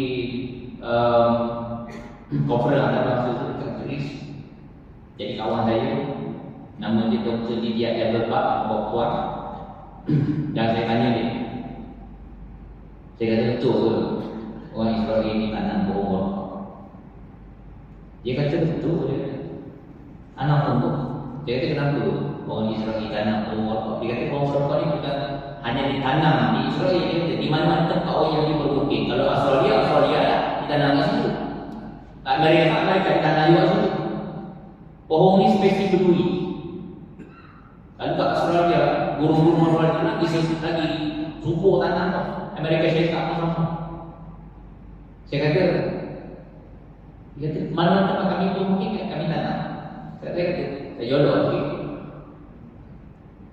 conference ada bangsa tu dekat Greece. Jadi kawan saya, nama dia Dr. Lydia Everbach, perempuan. Dan saya tanya dia, saya kata betul ke orang Israel ini tanam pohon rokok? Dia kata betul. Anak pun dia kata kenapa orang Israel tanam pohon rokok? Dia kata pohon rokok ni bukan hanya ditanam di Israel. Dia kata di mana-mana tempat orang yang bermukim. Kalau Australia lah ditanam di situ. Amerika ditanam juga situ. Pohon ni spesies berduri. Kalau kat Australia, burung-burung Australia lagi lagi subur tanam tu. Amerika Syarikat pun sama. Saya kata mana tempat kami bermukim kami tanam. Saya kata saya jodoh lagi.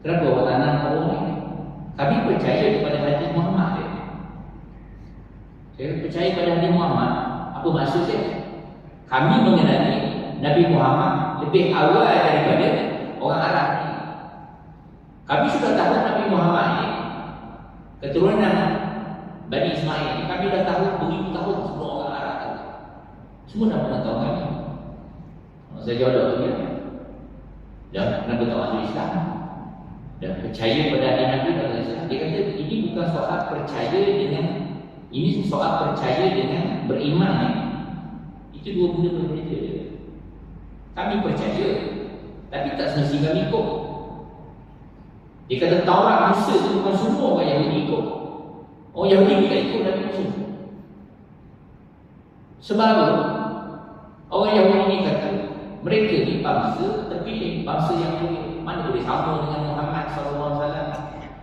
Kenapa orang tanam pohon ni? Kami percaya kepada hadis Muhammad. Saya percaya pada hadis Muhammad. Apa maksud saya? Kami mengenali Nabi Muhammad lebih awal daripada orang Arab ni. Kami sudah tahu Nabi Muhammad ni keturunan Bani Ismail ni. Kami dah tahu beribu tahun sebelum orang Arab tahu. Semua dah pernah tahu kami. Saya jodoh dia. Dan kenapa tak masuk Islam? Dan percaya pada hari Nabi dan Islam. Dia kata ini bukan soal percaya dengan, ini soal percaya dengan beriman. Itu dua benda berbeza. Kami percaya, tapi tak semestinya kami ikut. Dia kata Taurat Musa itu bukan semua orang Yahudi ikut. Orang Yahudi tidak ikut Nabi Musa. Sebab orang Yahudi ini kata mereka ni bangsa terpilih, bangsa yang mana boleh sama dengan Muhammad SAW.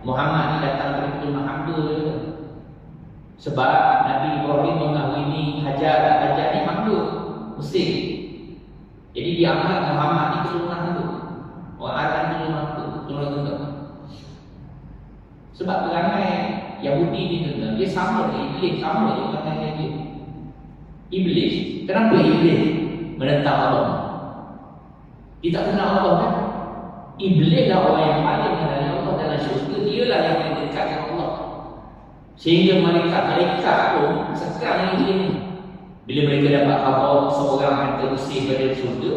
Muhammad ni datang dari keturunan hamba je. Sebab Nabi Ibrahim mengahwini Hajar ni hamba Mesir. Jadi dia anggap Muhammad ni keturunan hamba. Orang Arab ni keturunan hamba, keturunan tunggal. Sebab perangai Yahudi ni tentang dia sama dengan Iblis, sama je perangai dia. Iblis, kenapa Iblis menentang Allah? Dia tak kenal Allah kan? Iblis lah orang yang paling mengenali Allah dalam syurga. Dia lah yang paling dekat dengan Allah. Sehingga malaikat pun sekarang ini bila mereka dapat khabar seorang yang terusir pada syurga,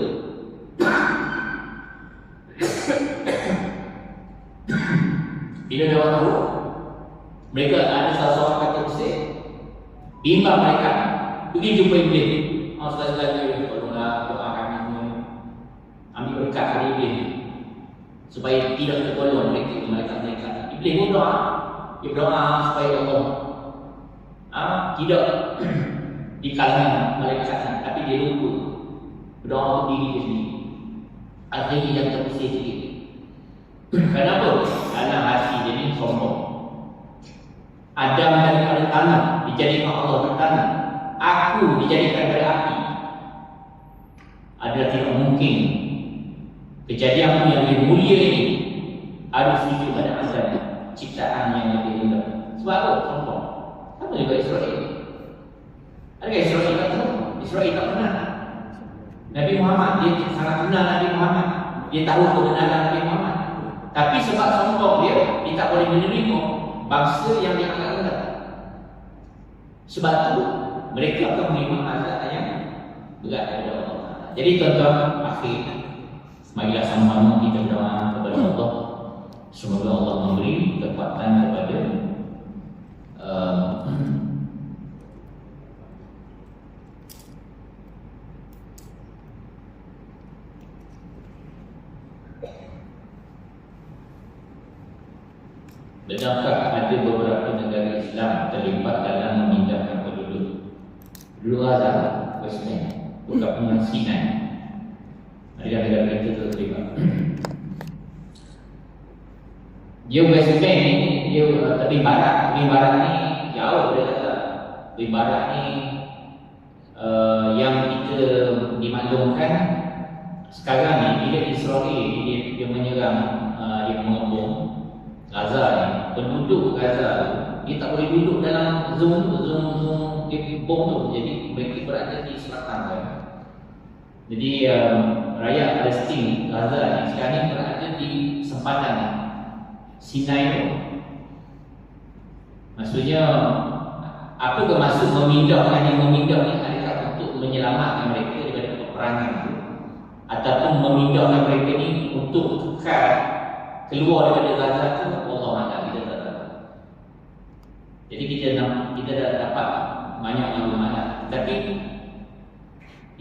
bila mereka tahu mereka ada salah seorang kata terusir, bimbang mereka pergi jumpa Iblis. Sekali-sekala tolonglah doa kami ambil berkat dari Iblis supaya tidak tertolong mereka. Iblis pun doa, dia berdoa supaya Allah tidak di kalangan malaikat, tapi dia lupa berdoa untuk diri dia sendiri. Akhirnya yang terusir sikit. Kenapa? Karena hati dia ni sombong. Adam daripada tanah dijadikan Allah bertanah. aku dijadikan berapi, adalah tidak mungkin kejadian yang lebih mulia ini harus sujud pada azab ciptaan yang lebih rendah. Sebab apa? Contoh, sama juga Israel. Adakah Israel tak tahu? Israel tak pernah. Nabi Muhammad, dia sangat kenal Nabi Muhammad, dia tahu kebenaran Nabi Muhammad. Tapi sebab sombong dia tak boleh menerima bangsa yang dianggap rendah. Sebab itu mereka akan menerima azab yang berat daripada Allah. Jadi tuan-tuan, akhir, marilah sama-sama kita berdoa kepada Allah. Semoga Allah memberi kekuatan kepada benarkah ada beberapa negara Islam terlibat dalam memindahkan penduduk? Dulu Gaza, West Bank, bukan pengen Sinai. Ada negara itu terlibat. Dia West Bank ni, dia tepi barat ni jauh dari Gaza. Tepi barat ni yang kita dimaklumkan sekarang ni bila Israel dia menyerang, dia mengepung Gaza ni, penduduk Gaza dia tak boleh duduk dalam zon bom tu. Jadi mereka berada di selatan kan. Jadi rakyat Palestin Gaza ni sekarang ni berada di sempadan Sinai tu. Maksudnya apa bermaksud memindahkan yang memindah ni? Adakah untuk menyelamatkan mereka daripada peperangan tu, ataupun memindahkan mereka ni untuk kekal keluar daripada Gaza tu? Allah Ta'ala kita tak tahu. Jadi kita dah dapat banyak maklumat. Tapi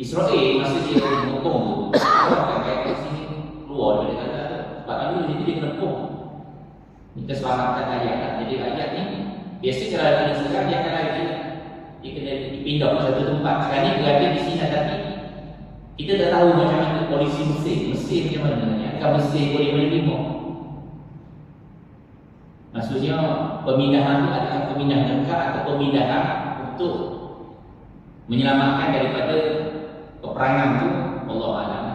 Israel masa dia mengepung tu, orang akan kaya sini keluar daripada Gaza tu. Sebab kalau dia kena pung, kita selamatkan rakyat. Jadi rakyat ni biasa kalau ada sekarang dia akan lari, dia kena dipindah ke satu tempat. Sekarang ni berada di sini, tapi kita tak tahu macam mana polisi Mesir macam mana. Adakah Mesir boleh menerima? Maksudnya pemindahan itu adalah pemindahan dekat atau pemindahan untuk menyelamatkan daripada peperangan itu, Allah Alam.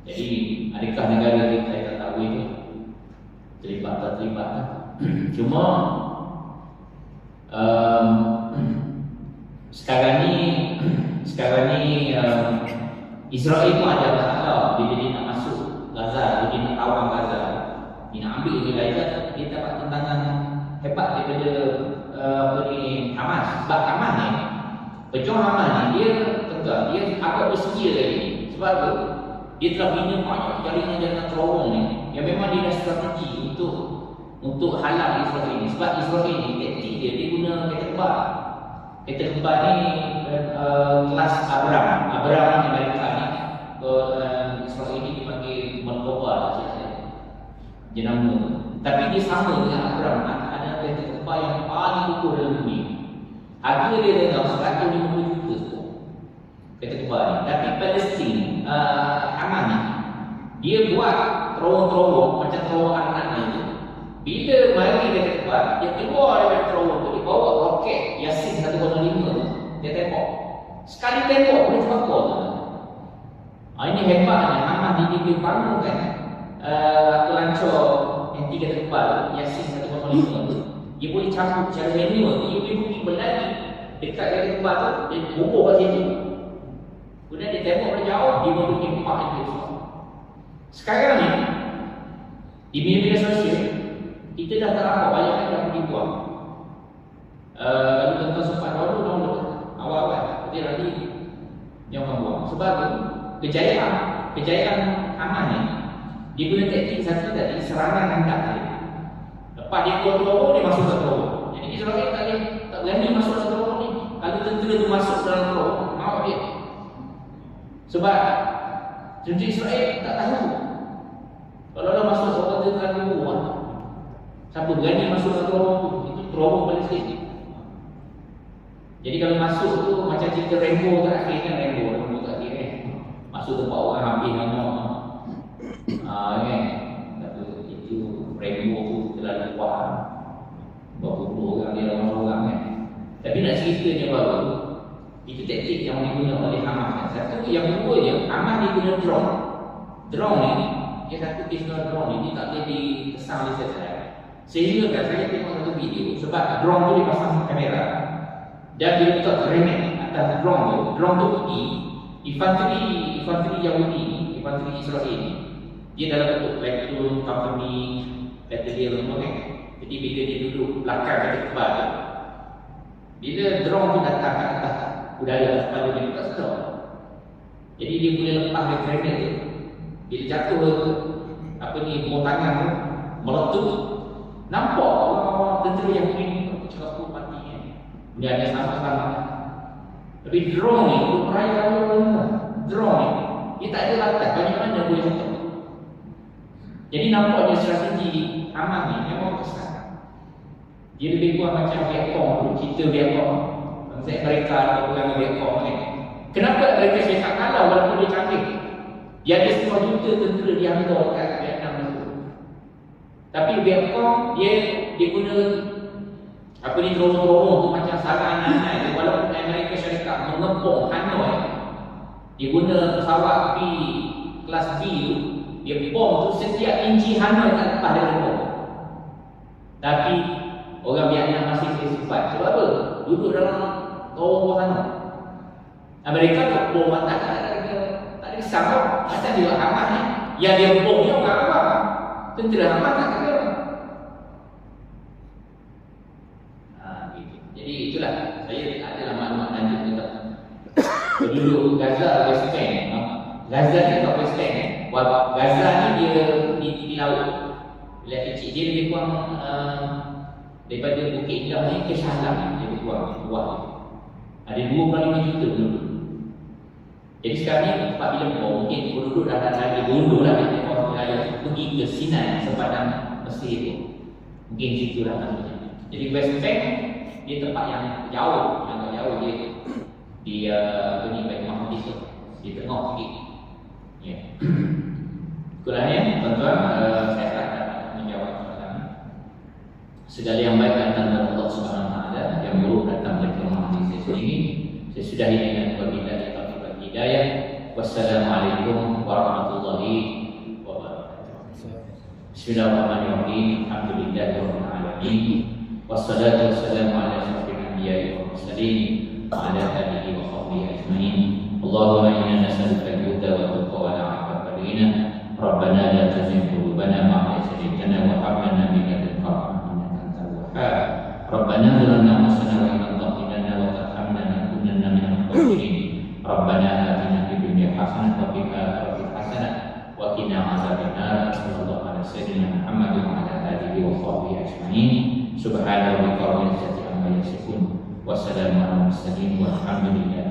Jadi adakah negara yang saya tak tahu itu terlibat atau terlibat? Cuma sekarang ni Israel pun ada masalah bila dia nak masuk Gaza, dia nak tawang Gaza, dia nak ambil wilayah, dia dapat tentangan hebat daripada Hamas. Sebab Hamas ni, pejuang Hamas ni dia tegak, dia agak bersedia lagi. Sebab apa? Dia telah bina banyak jaringan terowong ni yang memang dia dah strategi untuk halang Israel ini. Sebab Israel ini taktik dia guna kereta kembar. Kereta kembar ni kelas Abraham ni Amerika ni. Israel ini dipanggil Merkaba jenama. Tapi dia sama dengan Abraham, ada kereta kembar yang paling kukuh dalam dunia. Harga dia dalam 150 juta kereta kembar ni. Tapi Palestin, Hamas ni, dia buat terowong-terowong macam terowong anak ni. Bila mari kereta kembar, dia keluar daripada terowong tu, dia bawa roket Yasin 105 tu, dia tembak. Sekali tembak boleh terbakar tu. Ini hebatnya Hamas ni, dia bangunkan lancar anti kereta kembar Yasin 105 tu. Dia boleh campur secara manual, dia boleh berlari dekat kereta kembar tu, dia bubuh kat situ. Kemudian dia tembak dari jauh, dia mempunyai empat yang besar. Sekarang ni, di media sosial, kita dah tak nampak banyak yang dah dibuang. Kalau tuan-tuan sempat download awal-awal, dia lagi yang akan buang. Sebab kejayaan Hamas ni, dia guna taktik satu tadi, serangan hantar dia. Lepas dia keluar terowong, dia masuk ke terowong. Jadi Israel tak berani masuk ke terowong ni. Kalau tentera tu masuk dalam terowong, mahu dia. Sebab tentera Israel tak tahu kalau dah masuk seorang tentera terowong, siapa berani masuk ke terowong tu? Itu terowong Palestin. Jadi kalau masuk tu macam cerita Rambo terakhir kan, Rambo terakhir kan, masuk tempat orang habis nama kan, kata itu Rambo tu terlalu kuat, berapa puluh orang dia lawan orang kan. Tapi nak ceritanya baru. Itu taktik yang digunakan oleh Hamas. Satu yang kedua je, Hamas dia guna drone. Drone ni, dia satu kisah drone ni tak boleh dikesan oleh satelit. Sehingga kan saya tengok satu video, sebab drone tu dipasang kamera dan dia letak grenade atas drone tu pergi. Infanteri Yahudi ni, infanteri Israel ni, dia dalam bentuk platoon, company, battalion semua kan. Jadi bila dia duduk belakang kat kepala tu, bila drone tu datang kat atas udara atas kepala dia tak sedar. Jadi dia boleh lepas dari grenade tu. Bila jatuh bom tangan tu meletup, nampak orang tentera yang ini cakap mati kan. Dia ada sama-sama. Tapi drone ni untuk perayaan drone ni dia tak ada batas, banyak mana boleh jatuh. Jadi nampaknya strategi Hamas ni memang kesan. Dia lebih kurang macam Vietcong, cerita Vietcong. Bangsa mereka atau pegangan Vietcong ni. Kenapa mereka syaitan kalah walaupun dia canggih? Dia ada 10 juta tentera dia hantar kat Vietnam tu. Tapi Vietcong dia guna drone-drone tu macam sarang anak-anak. Walaupun Amerika Syarikat mengepung Hanoi, dia guna pesawat kelas B tu, dia bom tu setiap inci Hanoi tak lepas dari bom. Tapi orang Vietnam masih sifat. Sebab apa? Duduk dalam bawah sana. Amerika tu bom tak ada sama. Macam dia Hamas ni, yang dia bomnya orang awam. Tentera Hamas tak kena. Jadi itulah, saya adalah maklumat lanjut tentang penduduk Gaza, West Bank. Gaza ni tak West Bank. Gaza ni dia di laut. Bila kecil dia lebih kurang daripada Bukit Indah ni ke Shah dia lebih kurang luas. Ada 25 juta penduduk. Jadi sekarang ni tempat bila mungkin penduduk dah lagi bodoh lah dia pergi ke Sinai sepadan Mesir tu. Mungkin situ lah maksudnya. Jadi West Bank dia tempat yang jauh, dia Baitul Maqdis tu, di tengah sikit. Ya. Kurangnya tuan-tuan, saya akan menjawab soalan. Segala yang baik datang dari Allah Subhanahu Wa Taala, yang buruk datang dari kelemahan saya sendiri. Saya sudahi dengan wabillahi taufiq wal hidayah. Wassalamualaikum warahmatullahi wabarakatuh. Bismillahirrahmanirrahim. Alhamdulillahirabbil alamin. Wassalatu wassalamu ala asyrafil anbiya'i wal mursalin wa ala alihi wa sahbihi ajma'in. Allahumma inna nas'aluka al-huda wa tuqa wa al-'afwa wal ghina. Rabbana la tuzigh qulubana ba'da idh hadaytana wa hab lana min ladunka rahmatan innaka antal wahhab. Rabbana zalamna anfusana wa in lam taghfir lana wa tarhamna lanakunanna minal khasirin. Rabbana atina fid dunya hasanah wa fil akhirati hasanah wa qina adzabannar. Sallallahu alaihi wasallam Muhammad wa ala alihi wa sahbihi ajma'in. Subhanallahi wa bihamdihi amma yasifun. Wassalamu ala mursalin walhamdulillah.